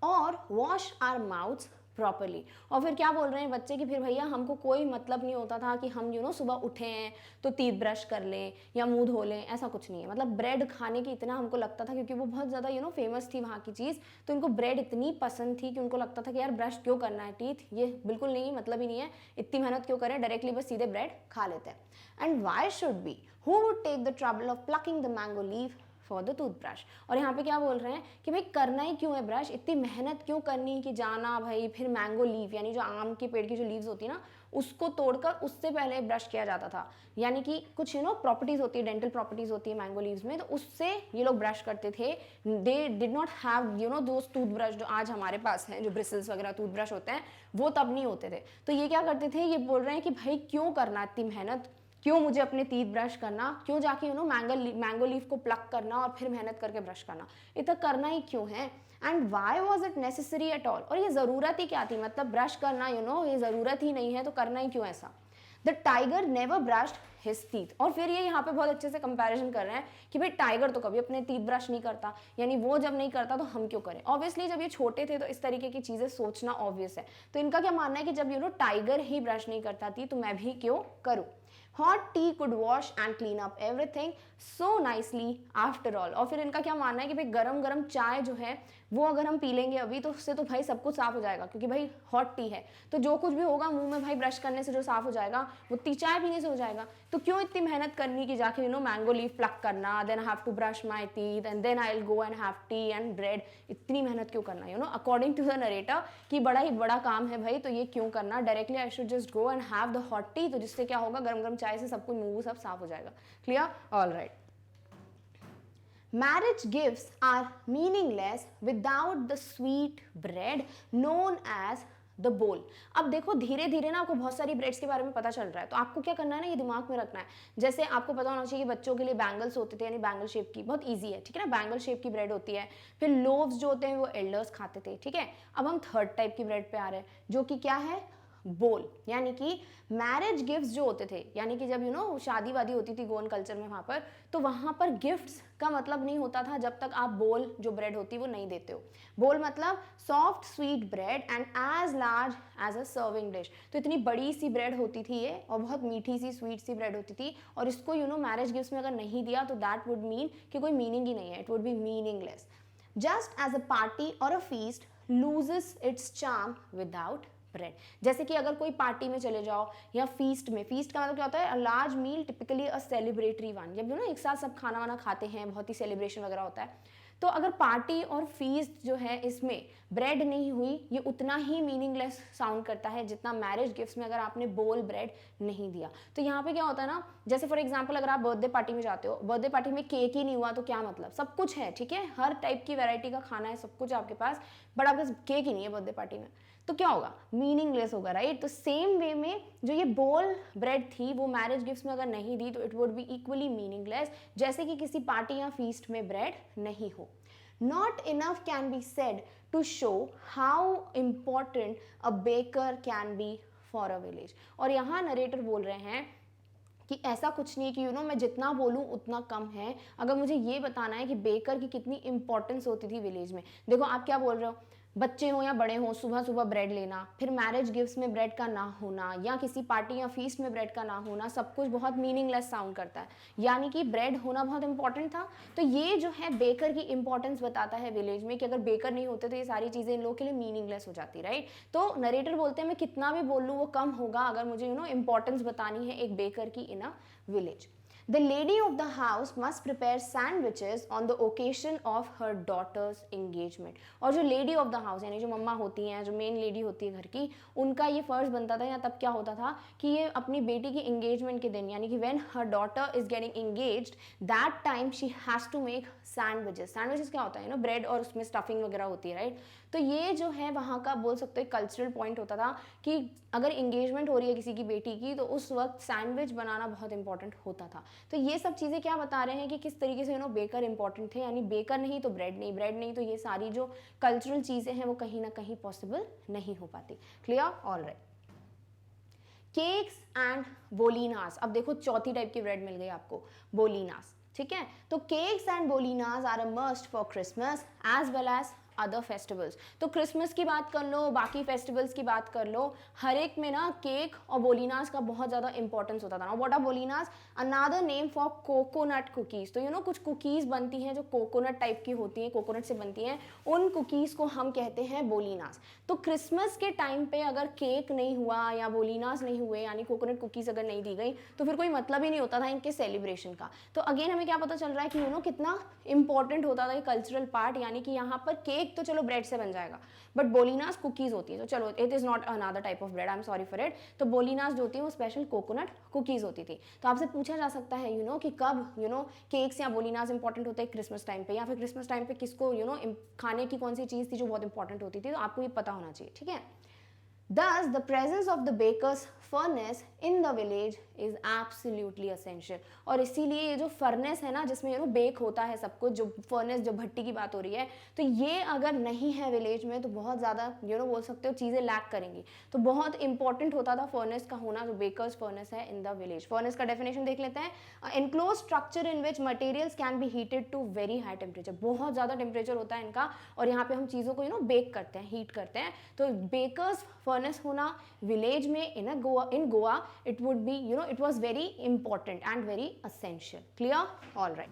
or wash our mouths properly. और फिर क्या बोल रहे हैं बच्चे कि फिर भैया हमको कोई मतलब नहीं होता था कि हम सुबह उठे हैं तो टीथ ब्रश कर लें या मुंह धो लें, ऐसा कुछ नहीं है। मतलब ब्रेड खाने की इतना हमको लगता था, क्योंकि वो बहुत ज़्यादा फेमस थी वहाँ की चीज़, तो इनको ब्रेड इतनी पसंद थी कि उनको लगता था कि यार ब्रश क्यों करना है टीथ, ये बिल्कुल नहीं, मतलब ही नहीं है, इतनी मेहनत क्यों करें, डायरेक्टली बस सीधे ब्रेड खा लेते हैं। And why should be, who would take the trouble of plucking the mango leaf for the toothbrush. और यहाँ पे क्या बोल रहे हैं कि भाई करना ही क्यों है ब्रश, इतनी मेहनत क्यों करनी कि जाना भाई फिर मैंगो लीफ, यानी जो आम के पेड़ की जो लीव्स होती है ना, उसको तोड़कर उससे पहले ब्रश किया जाता था। यानी कि कुछ प्रॉपर्टीज होती है, डेंटल प्रॉपर्टीज होती है मैंगो लीव्स में, तो उससे ये लोग ब्रश करते थे। They did not have those toothbrush जो आज हमारे पास हैं, जो ब्रिसल्स वगैरह टूथब्रश होते हैं, वो तब नहीं होते थे। तो ये क्या करते थे, ये बोल रहे हैं कि भाई क्यों करना इतनी मेहनत, क्यों मुझे अपने टीथ ब्रश करना, क्यों जाके मैंगो लीफ को प्लक करना और फिर मेहनत करके ब्रश करना, इतना करना ही क्यों है? And why was it necessary at all, और ये ज़रूरत ही क्या थी, मतलब ब्रश करना ये ज़रूरत ही नहीं है तो करना ही क्यों ऐसा? The tiger never brushed his teeth. और फिर ये यहाँ पे बहुत अच्छे से कंपैरिजन कर रहे हैं कि भाई टाइगर तो कभी अपने टीथ ब्रश नहीं करता, यानी वो जब नहीं करता तो हम क्यों करें। ऑब्वियसली जब ये छोटे थे तो इस तरीके की चीज़ें सोचना ऑब्वियस है। तो इनका क्या मानना है कि जब टाइगर ही ब्रश नहीं करता थी तो मैं भी क्यों करूँ। Hot tea could wash and clean up everything so nicely after all। और फिर इनका क्या मानना है कि भाई गरम गरम चाय जो है वो अगर हम पी लेंगे अभी तो उससे तो भाई सब कुछ साफ हो जाएगा, क्योंकि भाई हॉट टी है तो जो कुछ भी होगा मुंह में भाई ब्रश करने से जो साफ हो जाएगा वो चाय पीने से हो जाएगा। तो क्यों इतनी मेहनत करनी कि जाके मैंगो लीफ प्लक करना, then I have to brush my teeth and then I will go and have tea and bread, इतनी मेहनत क्यों करना अकॉर्डिंग टू द नरेटर कि बड़ा ही बड़ा काम है भाई, तो ये क्यों करना, directly I should just go and have the hot T, तो जिससे क्या होगा गरम गरम चाय से सब कुछ मुंह सब साफ हो जाएगा। Clear? All right. Marriage gifts are meaningless without the sweet bread known as the bowl। अब देखो धीरे धीरे ना आपको बहुत सारी ब्रेड्स के बारे में पता चल रहा है, तो आपको क्या करना है ना, ये दिमाग में रखना है। जैसे आपको पता होना चाहिए कि बच्चों के लिए बैंगल्स होते थे, यानी बैंगल शेप की, बहुत इजी है, ठीक है ना, बैंगल शेप की ब्रेड होती है। फिर लोव्स जो होते हैं वो एल्डर्स खाते थे, ठीक है। अब हम थर्ड टाइप की ब्रेड पे आ रहे हैं जो कि क्या है, बोल, यानी कि मैरिज गिफ्ट्स जो होते थे, यानी कि जब शादी वादी होती थी गोवन कल्चर में वहाँ पर, तो वहाँ पर गिफ्ट्स का मतलब नहीं होता था जब तक आप बोल जो ब्रेड होती है वो नहीं देते हो। बोल मतलब soft sweet bread and as large as a serving dish. तो इतनी बड़ी सी ब्रेड होती थी ये, और बहुत मीठी सी स्वीट सी ब्रेड होती थी, और इसको मैरिज गिफ्ट्स में अगर नहीं दिया तो दैट वुड मीन कि कोई मीनिंग ही नहीं है, it would be meaningless. Just as a party और a feast loses its charm without bread. जैसे कि अगर कोई पार्टी में चले जाओ या फीस्ट में, फीस्ट का मतलब क्या होता है, a large meal typically a celebratory one, जब एक साथ सब खाना वाना खाते हैं, बहुत ही सेलिब्रेशन वगैरह होता है, तो अगर पार्टी और फीस्ट जो है इसमें ब्रेड नहीं हुई, ये उतना ही मीनिंगलेस साउंड करता है जितना मैरिज गिफ्ट्स में अगर आपने बोल ब्रेड नहीं दिया। तो यहाँ पे क्या होता है ना, जैसे फॉर एग्जांपल अगर आप बर्थडे पार्टी में जाते हो, बर्थडे पार्टी में केक ही नहीं हुआ तो क्या मतलब, सब कुछ है, ठीक है, हर टाइप की वैरायटी का खाना है, सब कुछ आपके पास, बट आपके पास केक ही नहीं है बर्थडे पार्टी में, तो क्या होगा, मीनिंगलेस होगा, राइट। तो सेम वे में जो ये बोल ब्रेड थी वो मैरिज गिफ्ट्स में अगर नहीं दी तो it would be equally meaningless, जैसे कि किसी पार्टी या फीस्ट में ब्रेड नहीं हो। Not enough can be said to show how important a baker can be for a village। और यहाँ नरेटर बोल रहे हैं कि ऐसा कुछ नहीं है कि मैं जितना बोलूँ उतना कम है, अगर मुझे ये बताना है कि बेकर की कितनी इंपॉर्टेंस होती थी विलेज में। देखो आप क्या बोल रहे हो, बच्चे हो या बड़े हो, सुबह सुबह ब्रेड लेना, फिर मैरिज गिफ्ट्स में ब्रेड का ना होना या किसी पार्टी या फीस्ट में ब्रेड का ना होना, सब कुछ बहुत मीनिंगलेस साउंड करता है, यानी कि ब्रेड होना बहुत इंपॉर्टेंट था। तो ये जो है बेकर की इंपॉर्टेंस बताता है विलेज में, कि अगर बेकर नहीं होते तो ये सारी चीज़ें इन लोगों के लिए मीनिंगलेस हो जाती, राइट। तो नरेटर बोलते हैं मैं कितना भी बोल लूँ वो कम होगा अगर मुझे इंपॉर्टेंस बतानी है एक बेकर की इन अ village। The lady of the house must prepare sandwiches on the occasion of her daughter's engagement। और जो lady of the house यानी जो मम्मा होती हैं, जो मेन लेडी होती है घर की, उनका ये फर्ज बनता था, या तब क्या होता था कि ये अपनी बेटी की engagement के दिन, यानी कि when her daughter is getting engaged, that time she has to make sandwiches। sandwiches क्या होता है, ब्रेड और उसमें स्टफिंग वगैरह होती है, राइट। तो ये जो है वहाँ का बोल सकते हो कल्चरल पॉइंट होता था कि अगर इंगेजमेंट हो रही है किसी की बेटी की तो उस वक्त सैंडविच बनाना बहुत इंपॉर्टेंट होता था। तो ये सब चीज़ें क्या बता रहे हैं कि किस तरीके से बेकर इंपॉर्टेंट थे, यानी बेकर नहीं तो ब्रेड नहीं, ब्रेड नहीं तो ये सारी जो कल्चरल चीज़ें हैं वो कहीं ना कहीं पॉसिबल नहीं हो पाती। Clear, all right. Cakes and bolinhas. अब देखो चौथी टाइप की ब्रेड मिल गई आपको, बोलिनास, ठीक है। तो केक्स एंड बोलिनास are a must for Christmas as well as other festivals. तो क्रिसमस की बात कर लो, बाकी फेस्टिवल्स की बात कर लो, हर एक में ना केक और बोलिनास का बहुत ज़्यादा इंपॉर्टेंस होता था ना। व्हाट आर बोलिनास? Another name for coconut cookies. तो कुछ कुकीज़ बनती हैं जो कोकोनट टाइप की होती हैं, कोकोनट से बनती हैं, उन कुकीज़ को हम कहते हैं बोलिनास। तो क्रिसमस के टाइम पे अगर केक नहीं हुआ या बोलिनास नहीं हुए, यानी कोकोनट कुकीज़ अगर नहीं दी गई, तो फिर कोई मतलब ही नहीं होता था इनके सेलिब्रेशन का। तो अगेन हमें क्या पता चल रहा है कि कितना इंपॉर्टेंट होता था ये कल्चरल पार्ट, यानी कि यहाँ पर केक तो चलो ब्रेड से बन जाएगा, बट बोलिनास कुकीज होती है, तो चलो it is not another type of bread, I am sorry for it. तो बोलिनास जो होती है वो स्पेशल कोकोनट कुकीज होती थी। तो आपसे पूछा जा सकता है कि कब केक्स या बोलिनास इंपॉर्टेंट होते हैं, क्रिसमस टाइम पे, या फिर क्रिसमस टाइम पे किसको खाने की कौन सी चीज़ थी जो बहुत इंपॉर्टेंट होती थी, तो आपको ये पता होना चाहिए, ठीक है। Thus, the presence of the baker's furnace in the village is absolutely essential। और इसीलिए ये जो फर्नेस है ना जिसमें बेक होता है सब कुछ, जो फर्नेस जो भट्टी की बात हो रही है, तो ये अगर नहीं है विलेज में तो बहुत ज़्यादा बोल सकते हो चीज़ें लैक करेंगी। तो बहुत इंपॉर्टेंट होता था फर्नेस का होना, जो बेकर्स फर्नेस है इन द विलेज। फर्नेस का डेफिनेशन देख लेते हैं, enclose structure in which materials can be heated to very high temperature. बहुत ज़्यादा टेम्परेचर होता है इनका, और यहाँ पे हम चीज़ों को बेक करते हैं, हीट करते हैं। तो बेकर्स फर्नेस होना विलेज में इन Goa it would be it was very important and very essential। Clear, all right।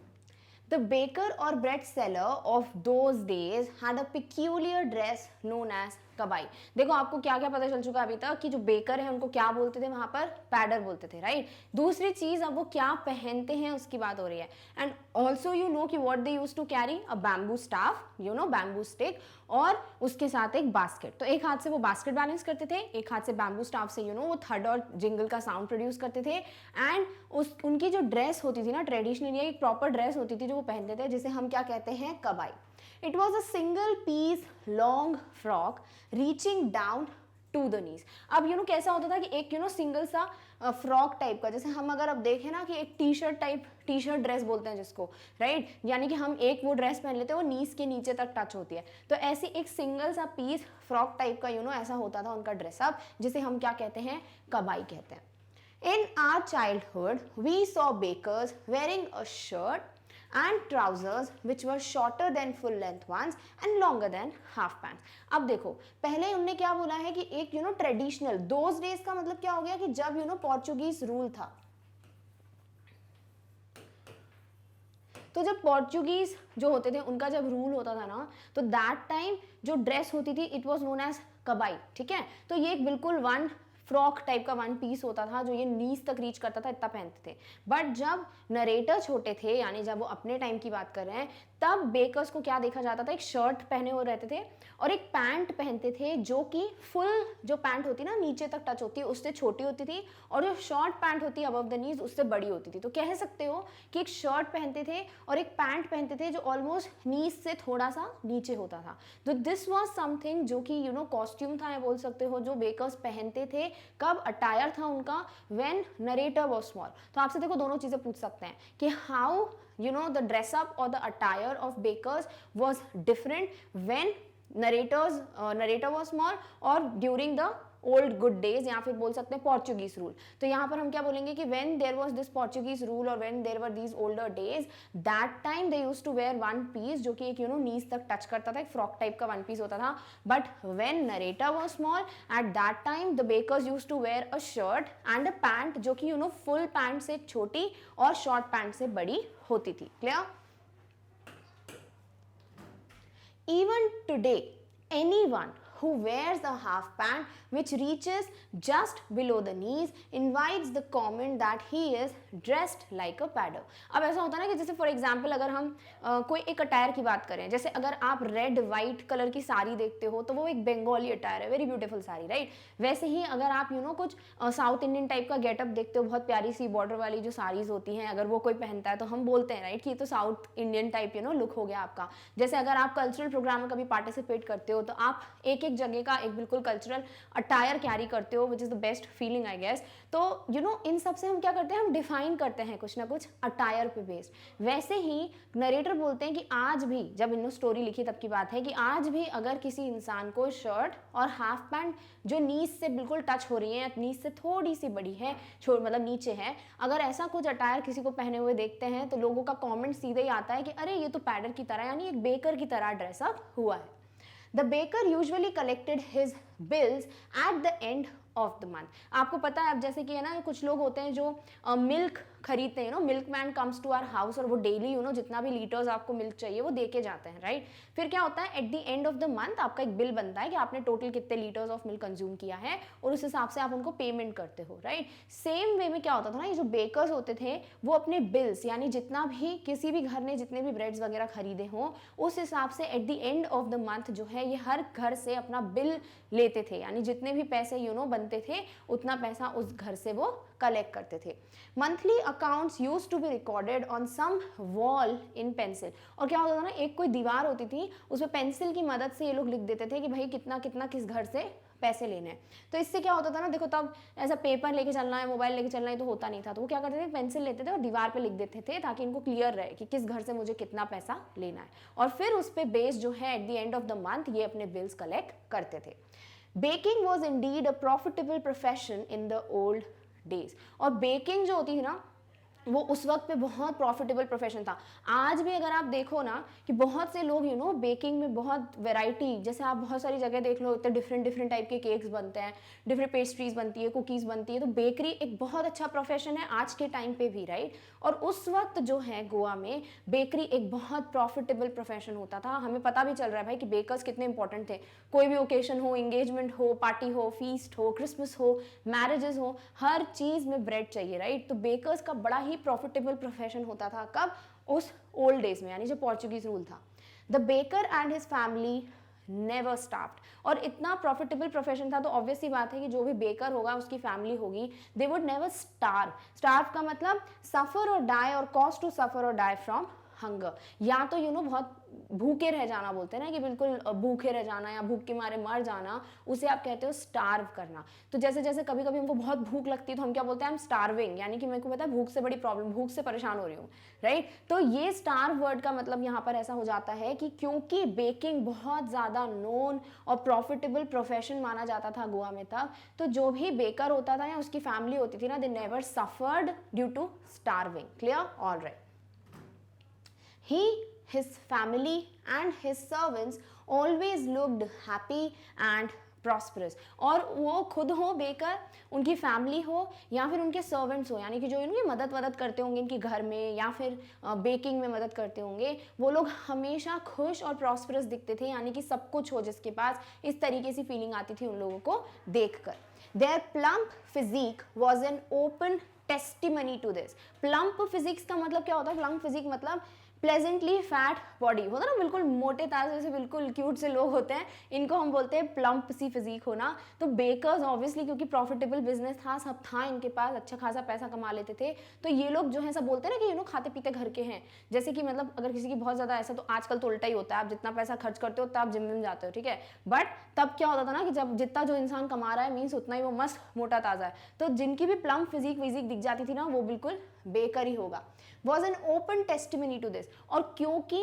The baker or bread seller of those days had a peculiar dress known as कबाई। देखो आपको क्या क्या पता चल चुका अभी तक कि जो बेकर है उनको क्या बोलते थे वहां पर, पैडर बोलते थे, राइट। दूसरी चीज अब वो क्या पहनते हैं उसकी बात हो रही है। एंड ऑल्सो कि what they use to carry a bamboo staff, bamboo stick, और उसके साथ एक बास्केट। तो एक हाथ से वो बास्केट बैलेंस करते थे, एक हाथ से बैम्बू स्टाफ से वो थर्ड और जिंगल का साउंड प्रोड्यूस करते थे। एंड उनकी जो ड्रेस होती थी ना, ट्रेडिशनली एक प्रॉपर ड्रेस होती थी जो वो पहनते थे, जिसे हम क्या कहते हैं, कबाई। It was a single piece long frock reaching down to the knees। अब कैसा होता था कि एक सिंगल सा फ्रॉक टाइप का, जैसे हम अगर अब देखें ना कि एक T shirt type, T shirt dress बोलते हैं जिसको, राइट, यानी कि हम एक वो ड्रेस पहन लेते हैं वो नीज के नीचे तक टच होती है। तो ऐसी एक सिंगल सा पीस फ्रॉक टाइप का ऐसा होता था उनका ड्रेसअप, जिसे हम क्या कहते हैं, कबाई कहते हैं। In our childhood, we saw bakers wearing a shirt and trousers which were shorter than full length ones and longer than half pants। अब देखो पहले उनने क्या बोला है कि एक ट्रेडिशनल, दोज डेज का मतलब क्या हो गया कि जब पोर्चुगीज रूल था। तो जब पोर्चुगीज जो होते थे उनका जब रूल होता था ना, तो दैट टाइम जो ड्रेस होती थी इट वाज नोन एज कबाई, ठीक है। तो ये एक बिल्कुल वन फ्रॉक टाइप का वन पीस होता था जो ये नीज तक रीच करता था, इतना पहनते थे। बट जब नरेटर छोटे थे, यानी जब वो अपने टाइम की बात कर रहे हैं, तब बेकर्स को क्या देखा जाता था, एक शर्ट पहने हुए रहते थे और एक पैंट पहनते थे जो कि फुल जो पैंट होती ना नीचे तक टच होती है उससे छोटी होती थी, और जो शॉर्ट पैंट होती है अबव द नीज उससे बड़ी होती थी। तो कह सकते हो कि एक शर्ट पहनते थे और एक पैंट पहनते थे जो ऑलमोस्ट नीज से थोड़ा सा नीचे होता था। तो दिस वॉज समथिंग जो कि कॉस्ट्यूम था, बोल सकते हो, जो बेकर्स पहनते थे। कब अटायर था उनका, व्हेन नरेटर वाज स्मॉल। तो आपसे देखो दोनों चीजें पूछ सकते हैं कि how the dress up or the attire of bakers was different when narrator was small or during the old good days, या फिर बोल सकते हैं पोर्चुगीज रूल। तो यहाँ पर हम क्या बोलेंगे कि when there was this Portuguese rule और when there were these older days, that time they used to wear one piece जो कि एक नीज तक टच करता था, एक फ्रॉक टाइप का वन पीस होता था। But when narrator was small, at that time the bakers used to wear a shirt and a pant जो कि फुल पैंट से छोटी और शॉर्ट पैंट से बड़ी होती थी। Clear? Even today, anyone who wears a half pant which reaches just below the knees invites the comment that he is dressed like a padder। अब ऐसा होता है ना कि जैसे फॉर एग्जाम्पल अगर हम कोई एक अटायर की बात करें, जैसे अगर आप रेड वाइट कलर की साड़ी देखते हो तो वो एक बंगाली अटायर है, वेरी ब्यूटीफुल साड़ी, राइट? वैसे ही अगर आप कुछ साउथ इंडियन टाइप का गेटअप देखते हो, बहुत प्यारी सी बॉर्डर वाली जो साड़ीज होती हैं, अगर वो कोई पहनता है तो हम बोलते हैं, राइट, कि ये तो साउथ इंडियन टाइप लुक हो गया आपका। जैसे अगर आप कल्चरल प्रोग्राम में कभी पार्टिसिपेट करते हो तो आप एक एक जगह का एक बिल्कुल कल्चरल अटायर कैरी करते हो, which is the best feeling I guess. तो इन सब से हम क्या करते हैं, हम डिफाइन करते हैं कुछ ना कुछ अटायर पे बेस्ड। वैसे ही नरेटर बोलते हैं कि आज भी, जब इन्होंने स्टोरी लिखी तब की बात है, कि आज भी अगर किसी इंसान को शर्ट और हाफ पैंट जो नीज से बिल्कुल टच हो रही है, नीज से थोड़ी सी बड़ी है, मतलब नीचे है, अगर ऐसा कुछ अटायर किसी को पहने हुए देखते हैं तो लोगों का कॉमेंट सीधे ही आता है कि अरे ये तो पैडर की तरह, यानी एक बेकर की तरह ड्रेसअप हुआ है। The baker usually collected his bills at the end of the month। आपको पता है अब जैसे कि ना कुछ लोग होते हैं जो मिल्क खरीदते हैं, milkman comes to our house और वो डेली जितना भी लीटर्स आपको मिल्क चाहिए वो दे के जाते हैं, राइट? फिर क्या होता है, at the end of the month आपका एक बिल बनता है कि आपने टोटल कितने लीटर्स ऑफ मिल्क कंज्यूम किया है और उस हिसाब से आप उनको पेमेंट करते हो, राइट? सेम वे में क्या होता था ना, ये जो बेकर्स होते थे वो अपने बिल्स, यानी जितना भी किसी भी घर ने जितने भी ब्रेड्स वगैरह खरीदे हों उस हिसाब से at the end of the month जो है ये हर घर से अपना बिल लेते थे, यानी जितने भी पैसे बनते थे उतना पैसा उस घर से वो कलेक्ट करते थे। Monthly accounts used to be recorded on some wall in pencil. और क्या होता था ना, एक कोई दीवार होती थी उसमें पेंसिल की मदद से ये लोग लिख देते थे कि भाई कितना कितना किस घर से पैसे लेने हैं। तो इससे क्या होता था ना, देखो तब ऐसा पेपर लेके चलना है, मोबाइल लेके चलना है तो होता नहीं था, तो वो क्या करते थे, पेंसिल लेते थे और दीवार पे लिख देते थे ताकि इनको क्लियर रहे कि किस घर से मुझे कितना पैसा लेना है। और फिर उस पे बेस जो है at the end of the month ये अपने बिल्स कलेक्ट करते थे। Baking was indeed a profitable profession in the old days. और बेकिंग जो होती थी ना वो उस वक्त पे बहुत प्रॉफिटेबल प्रोफेशन था। आज भी अगर आप देखो ना कि बहुत से लोग बेकिंग में बहुत वैरायटी, जैसे आप बहुत सारी जगह देख लो, इतने डिफरेंट टाइप के केक्स बनते हैं, डिफरेंट पेस्ट्रीज बनती है, कुकीज़ बनती है। तो बेकरी एक बहुत अच्छा प्रोफेशन है आज के टाइम पे भी, राइट? और उस वक्त जो है गोवा में बेकरी एक बहुत प्रॉफिटेबल प्रोफेशन होता था। हमें पता भी चल रहा है भाई कि बेकर्स कितने इंपॉर्टेंट थे। कोई भी ओकेशन हो, इंगेजमेंट हो, पार्टी हो, फीस्ट हो, क्रिसमस हो, मैरिजेस हो, हर चीज़ में ब्रेड चाहिए, राइट? तो बेकर्स का बड़ा ही प्रॉफिटेबल प्रोफेशन होता था। कब? उस ओल्ड डेज में, यानी जो पोर्चुगीज रूल था। The baker and his family never starved. और इतना प्रॉफिटेबल प्रोफेशन था तो ऑब्वियस सी बात है कि जो भी बेकर होगा उसकी फैमिली होगी, they would never starve. Starve का मतलब सफर और डाई, और कॉज टू सफर और डाई फ्रॉम हंगर। या तो बहुत भूखे रह जाना बोलते हैं ना, कि बिल्कुल भूखे रह जाना या भूख के मारे मर जाना, उसे आप कहते हो स्टार्व करना। तो जैसे जैसे कभी कभी हमको बहुत भूख लगती है तो हम क्या बोलते हैं, हम स्टार्विंग, यानी कि मेरे को पता है भूख से बड़ी प्रॉब्लम, भूख से परेशान हो रही हूँ, राइट? तो ये स्टार्व वर्ड का मतलब यहाँ पर ऐसा हो जाता है कि क्योंकि बेकिंग बहुत ज़्यादा नोन और प्रॉफिटेबल प्रोफेशन माना जाता था गोवा में तब, तो जो भी बेकर होता था या उसकी फैमिली होती थी ना, they never suffered due to starving. Clear? All right. He, his family and his servants always looked happy and prosperous. और वो खुद हो बेकर, उनकी फैमिली हो या फिर उनके सर्वेंट्स हो, यानी कि जो इनकी मदद करते होंगे इनके घर में या फिर बेकिंग में मदद करते होंगे, वो लोग हमेशा खुश और प्रॉस्परस दिखते थे, यानी कि सब कुछ हो जिसके पास, इस तरीके से फीलिंग आती थी उन लोगों को देखकर। Their plump physique was an open testimony to this. Plump physique का मतलब क्या होता है? Plump physique मतलब प्लेजेंटली फैट बॉडी होता है ना, बिल्कुल मोटे ताजे से बिल्कुल क्यूट से लोग होते हैं, इनको हम बोलते हैं प्लम्प सी फिजिक होना। तो बेकर्स ऑब्वियसली क्योंकि प्रॉफिटेबल बिजनेस था, सब था इनके पास, अच्छा खासा पैसा कमा लेते थे, तो ये लोग जो है सब बोलते हैं ना कि खाते पीते घर के हैं। जैसे कि मतलब अगर किसी की बहुत ज़्यादा ऐसा, तो आजकल तो उल्टा ही होता है, आप जितना पैसा खर्च करते हो उतना आप जिम में जाते हो, ठीक है। बट तब क्या होता था ना कि जब जितना जो इंसान कमा रहा है मीन्स उतना ही वो मस्त मोटा ताज़ा है। तो जिनकी भी प्लम्प फिजिक विजिक दिख जाती थी ना, वो बिल्कुल बेकर ही होगा। Was an open testimony to this. और क्योंकि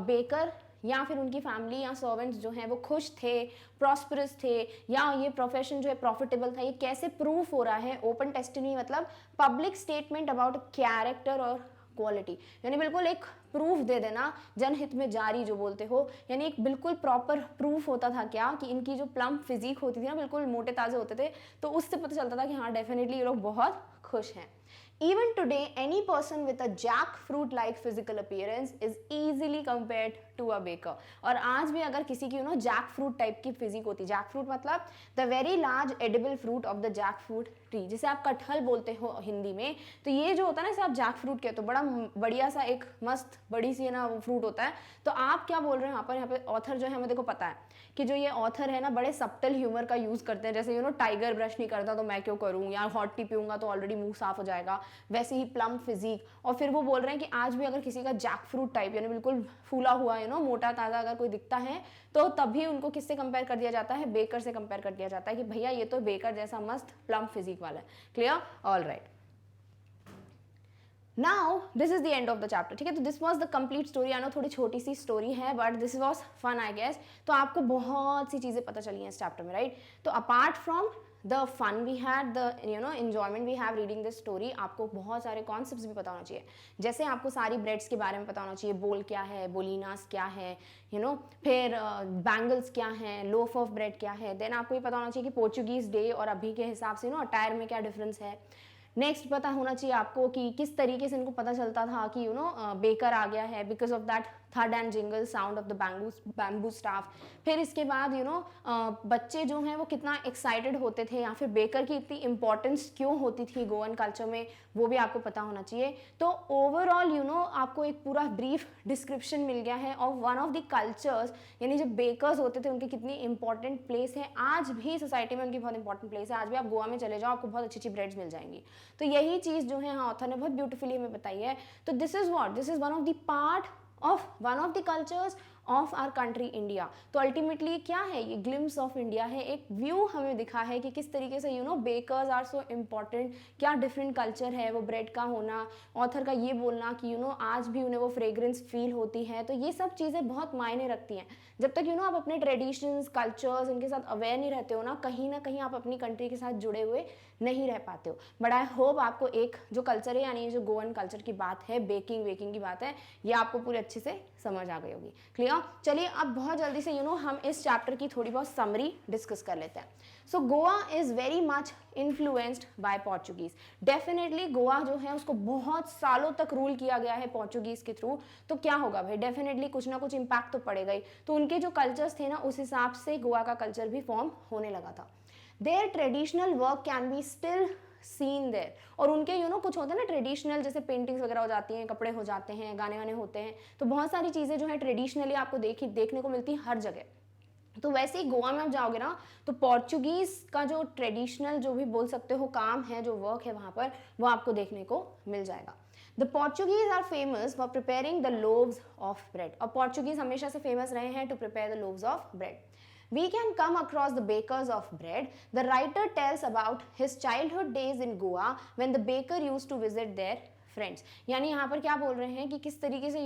बेकर या फिर उनकी फैमिली या सर्वेंट्स जो हैं वो खुश थे, प्रॉस्परस थे, या ये प्रोफेशन जो है प्रॉफिटेबल था, ये कैसे प्रूफ हो रहा है? ओपन टेस्टिमनी मतलब पब्लिक स्टेटमेंट अबाउट कैरेक्टर और क्वालिटी, यानी बिल्कुल एक प्रूफ दे देना, जनहित में जारी जो बोलते हो, यानी एक बिल्कुल प्रॉपर प्रूफ होता था क्या कि इनकी जो प्लम्प फिजिक होती थी ना, बिल्कुल मोटे ताजे होते थे, तो उससे पता चलता था कि हाँ डेफिनेटली ये लोग बहुत खुश हैं। Even today, any person with a jackfruit-like physical appearance is easily compared to a baker. और आज भी अगर किसी की जैकफ्रूट टाइप की फिजिक होती, जैकफ्रूट मतलब the very large edible fruit of the jackfruit tree, जिसे आप कटहल बोलते हो हिंदी में, तो ये जो होता है ना इसे आप जैकफ्रूट कहते हो, बड़ा बढ़िया सा एक मस्त बड़ी सी है ना वो फ्रूट होता है। तो आप क्या बोल रहे हैं यहाँ पे ऑथर जो है, हमें देखो पता है कि जो ये ऑथर है ना बड़े सब्टल ह्यूमर का यूज करते हैं, जैसे टाइगर ब्रश नहीं करता तो मैं क्यों करूँ, या हॉट टी पीऊंगा तो ऑलरेडी मुंह साफ हो जाएगा, वैसे ही प्लम्प फिजिक। और फिर वो बोल रहे हैं कि आज भी अगर किसी का जैकफ्रूट टाइप यानी बिल्कुल फूला हुआ मोटा ताजा अगर कोई दिखता है, तो तभी उनको किससे कंपेयर कर दिया जाता है? बेकर से कंपेयर कर दिया जाता है कि भैया ये तो बेकर जैसा मस्त प्लम्प फिजिक वाला है। Clear? All right. Now this is the end of the chapter, ठीक है। तो this was the complete story. I know थोड़ी छोटी सी स्टोरी है, but this was fun I guess. तो आपको बहुत सी चीज़ें पता चली हैं इस चैप्टर में, राइट। तो apart from the fun we had, the enjoyment we have reading this story, आपको बहुत सारे कॉन्सेप्ट्स भी पता होना चाहिए। जैसे आपको सारी ब्रेड्स के बारे में पता होना चाहिए, बोल क्या है, बोलिनास क्या है, फिर बैंगल्स क्या हैं, लोफ ऑफ ब्रेड क्या है। देन आपको ये पता होना चाहिए कि पोर्चुगीज डे और अभी के हिसाब से अटायर में क्या डिफरेंस है। नेक्स्ट पता होना चाहिए आपको कि किस तरीके से इनको पता चलता था कि बेकर आ गया है, because of that third and jingle sound of the bamboo staff. फिर इसके बाद बच्चे जो हैं वो कितना एक्साइटेड होते थे, या फिर बेकर की इतनी इंपॉर्टेंस क्यों होती थी गोवन कल्चर में, वो भी आपको पता होना चाहिए। तो ओवरऑल आपको एक पूरा ब्रीफ डिस्क्रिप्शन मिल गया है of one of the cultures, यानी जो बेकर्स होते थे उनकी कितनी इंपॉर्टेंट प्लेस है, आज भी सोसाइटी में उनकी बहुत इंपॉर्टेंट प्लेस है। आज भी आप गोवा में चले जाओ, आपको बहुत अच्छी अच्छी ब्रेड्स मिल जाएंगी। तो यही चीज़ जो है ऑथर ने बहुत ब्यूटीफुली हमें बताई है। तो this is one of the part of one of the cultures of our country India. तो अल्टीमेटली क्या है, ये ग्लिम्स ऑफ इंडिया है, एक व्यू हमें दिखा है कि किस तरीके से बेकर्स आर सो इम्पॉर्टेंट, क्या डिफरेंट कल्चर है वो ब्रेड का होना, ऑथर का ये बोलना कि आज भी उन्हें वो फ्रेग्रेंस फील होती है। तो ये सब चीज़ें बहुत मायने रखती हैं। जब तक आप अपने ट्रेडिशंस कल्चर्स इनके साथ अवेयर नहीं रहते हो ना कहीं आप अपनी कंट्री के साथ जुड़े हुए नहीं रह पाते हो। बट आई होप आपको एक जो कल्चर है, यानी जो गोवन कल्चर की बात है, बेकिंग वेकिंग की बात है, ये आपको पूरे अच्छे से समझ आ गई होगी। क्लियर? चलिए अब बहुत जल्दी से हम इस चैप्टर की थोड़ी बहुत समरी डिस्कस कर लेते हैं। So Goa is very much influenced by Portuguese. Definitely Goa जो है उसको बहुत सालों तक रूल किया गया है पोर्चुगीज के थ्रू। तो क्या होगा भाई, डेफिनेटली कुछ ना कुछ इम्पैक्ट तो पड़ेगा ही। तो उनके जो कल्चर्स थे ना, उस हिसाब से गोवा का कल्चर भी फॉर्म होने लगा था। Their traditional work can be still seen there. और उनके कुछ होता है ना ट्रेडिशनल, जैसे पेंटिंग्स वगैरह हो जाती हैं, कपड़े हो जाते हैं, गाने वाने होते हैं, तो बहुत सारी चीज़ें जो है ट्रेडिशनली आपको देखने को मिलती है हर जगह। तो वैसे ही गोवा में आप जाओगे ना, तो पोर्चुगीज का जो ट्रेडिशनल जो भी बोल सकते हो काम है, जो वर्क है वहाँ पर, वो आपको देखने को मिल जाएगा। The Portuguese are famous for preparing the loaves of bread. और पोर्चुगीज हमेशा से फेमस रहे हैं to prepare the loaves of bread. We can come across the bakers of bread. The writer tells about his childhood days in Goa when the baker used to visit their friends. यानी यहाँ पर क्या बोल रहे हैं कि किस तरीके से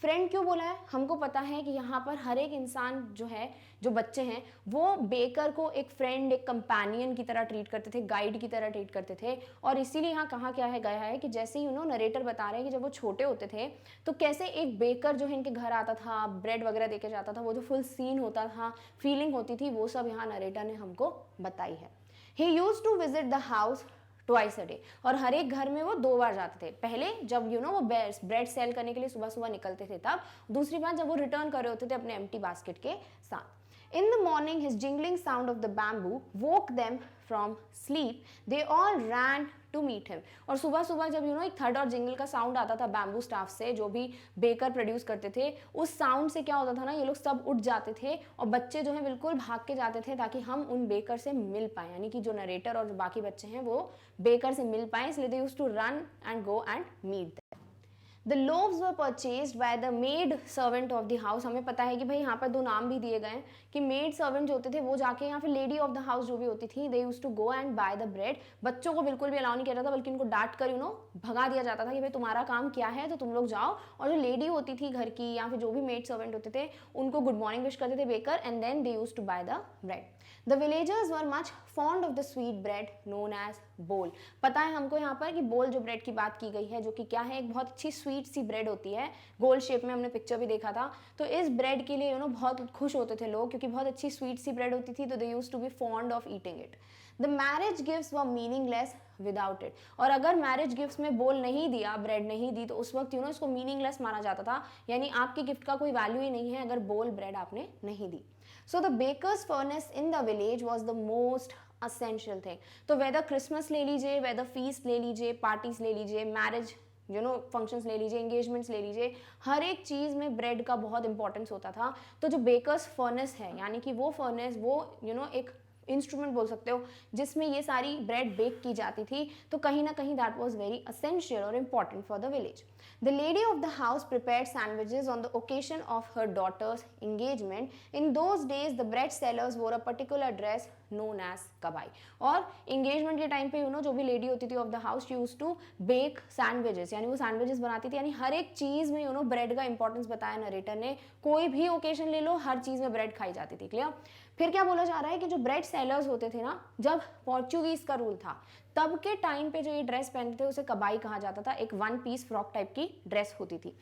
फ्रेंड क्यों बोला है, हमको पता है कि यहाँ पर हर एक इंसान जो है, जो बच्चे हैं, वो बेकर को एक फ्रेंड, एक कंपेनियन की तरह ट्रीट करते थे, गाइड की तरह ट्रीट करते थे। और इसीलिए यहाँ कहा क्या है गया है कि जैसे नरेटर बता रहे हैं कि जब वो छोटे होते थे तो कैसे एक बेकर जो है इनके घर आता था, ब्रेड वगैरह देके जाता था, वो जो फुल सीन होता था, फीलिंग होती थी, वो सब यहाँ नरेटर ने हमको बताई है। He used to visit the house twice a day. और हर एक घर में वो 2 बार जाते थे। पहले जब वो ब्रेड सेल करने के लिए सुबह सुबह निकलते थे तब, दूसरी बार जब वो रिटर्न कर रहे होते थे अपने एम्प्टी बास्केट के साथ। In the morning, his jingling sound of the bamboo woke them from sleep. They all ran to meet him. और सुबह सुबह जब एक थर्ड और जिंगल का साउंड आता था बैम्बू स्टाफ से, जो भी बेकर प्रोड्यूस करते थे, उस साउंड से क्या होता था ना, ये लोग सब उठ जाते थे और बच्चे जो है बिल्कुल भाग के जाते थे ताकि हम उन बेकर से मिल पाए, यानी कि जो नरेटर और जो बाकी बच्चे हैं वो बेकर से मिल पाए, इसलिए they used to run and go and meet. The loaves were purchased by the maid servant of the house। हमें पता है कि भाई यहाँ पर दो नाम भी दिए गए हैं कि मेड सर्वेंट जो होते थे वो जाके, या फिर लेडी ऑफ द हाउस जो भी होती थी, they use to go and buy the bread. बच्चों को बिल्कुल भी अलाउ नहीं किया जाता, बल्कि उनको डांट कर भगा दिया जाता था कि भाई तुम्हारा काम क्या है, तो तुम लोग जाओ। और जो लेडी होती थी घर की या फिर जो भी मेड सर्वेंट होते थे उनको गुड मॉर्निंग विश करते थे baker, and then they use to buy the bread. The villagers were much fond of the sweet bread known as बोल। पता है हमको यहाँ पर कि बोल जो ब्रेड की बात की गई है, जो कि क्या है, एक बहुत अच्छी स्वीट सी ब्रेड होती है, गोल शेप में, हमने पिक्चर भी देखा था। तो इस ब्रेड के लिए बहुत खुश होते थे लोग, क्योंकि बहुत अच्छी स्वीट सी ब्रेड होती थी, तो they used to be fond of eating it. The marriage gifts were meaningless without it. और अगर मैरिज गिफ्ट्स में बोल नहीं दिया, ब्रेड नहीं दी, तो उस वक्त इसको मीनिंगलेस माना जाता था, यानी आपके गिफ्ट का कोई वैल्यू ही नहीं है अगर बोल ब्रेड आपने नहीं दी। So the baker's furnace in the village was the most essential thing। तो whether क्रिसमस ले लीजिए, whether feast ले लीजिए, पार्टीज ले लीजिए, मैरिज फंक्शंस ले लीजिए, एंगेजमेंट्स ले लीजिए, हर एक चीज़ में ब्रेड का बहुत इंपॉर्टेंस होता था। तो जो बेकर्स फर्नेस है, यानी कि वो फर्नेस, वो एक इंस्ट्रूमेंट बोल सकते हो जिसमें ये सारी ब्रेड बेक की जाती थी, तो कहीं ना कहीं दैट वाज वेरी असेंशियल और important for the village. The lady of the house prepared sandwiches on the occasion of her daughter's engagement। In those days, the bread sellers wore a particular dress known as kabai। और engagement के time पे जो भी lady होती थी of the house, she used to bake sandwiches, यानी वो sandwiches बनाती थी, यानी हर एक चीज़ में ब्रेड का इंपॉर्टेंस बताया नरेटर ने। कोई भी ओकेजन ले लो, हर चीज़ में ब्रेड खाई जाती थी। क्लियर? फिर क्या बोला जा रहा है कि जो ब्रेड सेलर्स होते थे ना, जब पोर्चुगीज का रूल था तब के टाइम पे जो ये ड्रेस पहनते थे उसे कबाई कहा जाता था। एक वन पीस फ्रॉक टाइप की ड्रेस होती थी।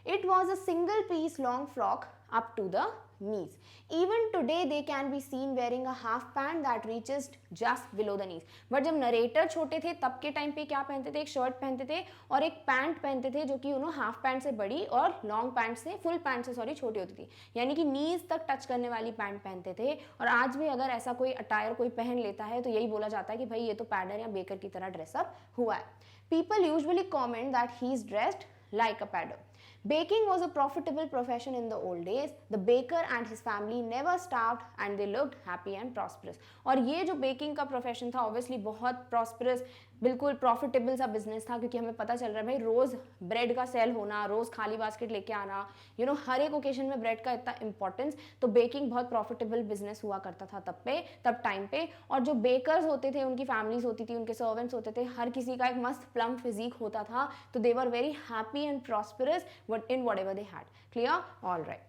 It was a single piece long frock up to the knees। Even today they can be seen wearing a half pant that reaches just below the knees। But जब narrator छोटे थे तब के time पे क्या पहनते थे, एक शर्ट पहनते थे और एक पैंट पहनते थे जो कि हाफ पैंट से बड़ी और लॉन्ग पैंट से, फुल पैंट से सॉरी, छोटी होती थी, यानी कि नीज तक टच करने वाली पैंट पहनते थे। और आज भी अगर ऐसा कोई अटायर कोई पहन लेता है तो यही बोला जाता है कि भाई ये तो पैडर या बेकर की तरह ड्रेसअप हुआ है। People usually comment that he is dressed like a padder। Baking was a profitable profession in the old days। The baker and his family never starved and they looked happy and prosperous। और ये जो baking का profession था obviously बहुत prosperous, बिल्कुल profitable सा business था, क्योंकि हमें पता चल रहा है भाई रोज़ ब्रेड का सेल होना, रोज़ खाली बास्केट लेके आना, हर एक ओकेजन में ब्रेड का इतना इंपॉर्टेंस, तो बेकिंग बहुत प्रॉफिटेबल बिजनेस हुआ करता था तब टाइम पे। और जो बेकर्स होते थे, उनकी फैमिलीज होती थी, उनके सर्वेंट्स होते थे, हर किसी का एक मस्त प्लम फिजिक होता था, तो they were very happy and prosperous in whatever they had। Clear? All right।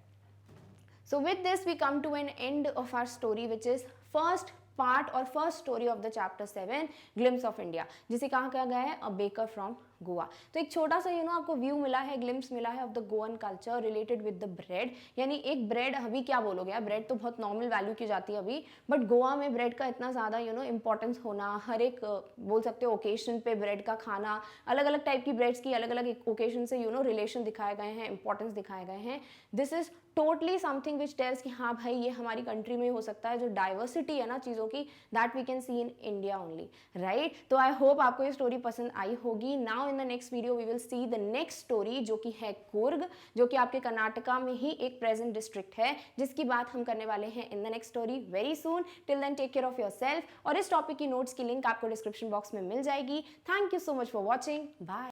So with this we come to an end of our story, which is first part और first story of the chapter 7 glimpses of India, जिसे कहा गया है अ baker from Goa. तो एक छोटा सा आपको व्यू मिला है, ग्लिम्स मिला है of the Goan culture related with the bread. यानी एक ब्रेड, अभी क्या बोलोगे, ब्रेड तो बहुत नॉर्मल वैल्यू की जाती है अभी, बट गोवा में ब्रेड का इतना ज़्यादा इंपॉर्टेंस होना, हर एक बोल सकते हो ओकेजन पे ब्रेड का खाना, अलग अलग टाइप की ब्रेड्स की अलग अलग ओकेजन से रिलेशन दिखाए गए हैं, इंपॉर्टेंस दिखाए गए हैं। This is totally something which tells कि हाँ भाई ये हमारी कंट्री में हो सकता है, जो डाइवर्सिटी है ना चीज़ों की, that we can see in India only, right. तो आई होप आपको ये स्टोरी पसंद आई होगी। Now in the next video we will see the next story, जो कि है कुर्ग, जो कि आपके कर्नाटका में ही एक प्रेजेंट डिस्ट्रिक्ट है, जिसकी बात हम करने वाले हैं in the next story very soon. Till then take care of yourself. और इस टॉपिक की नोट्स की लिंक आपको डिस्क्रिप्शन बॉक्स में मिल जाएगी। Thank you so much for watching. Bye.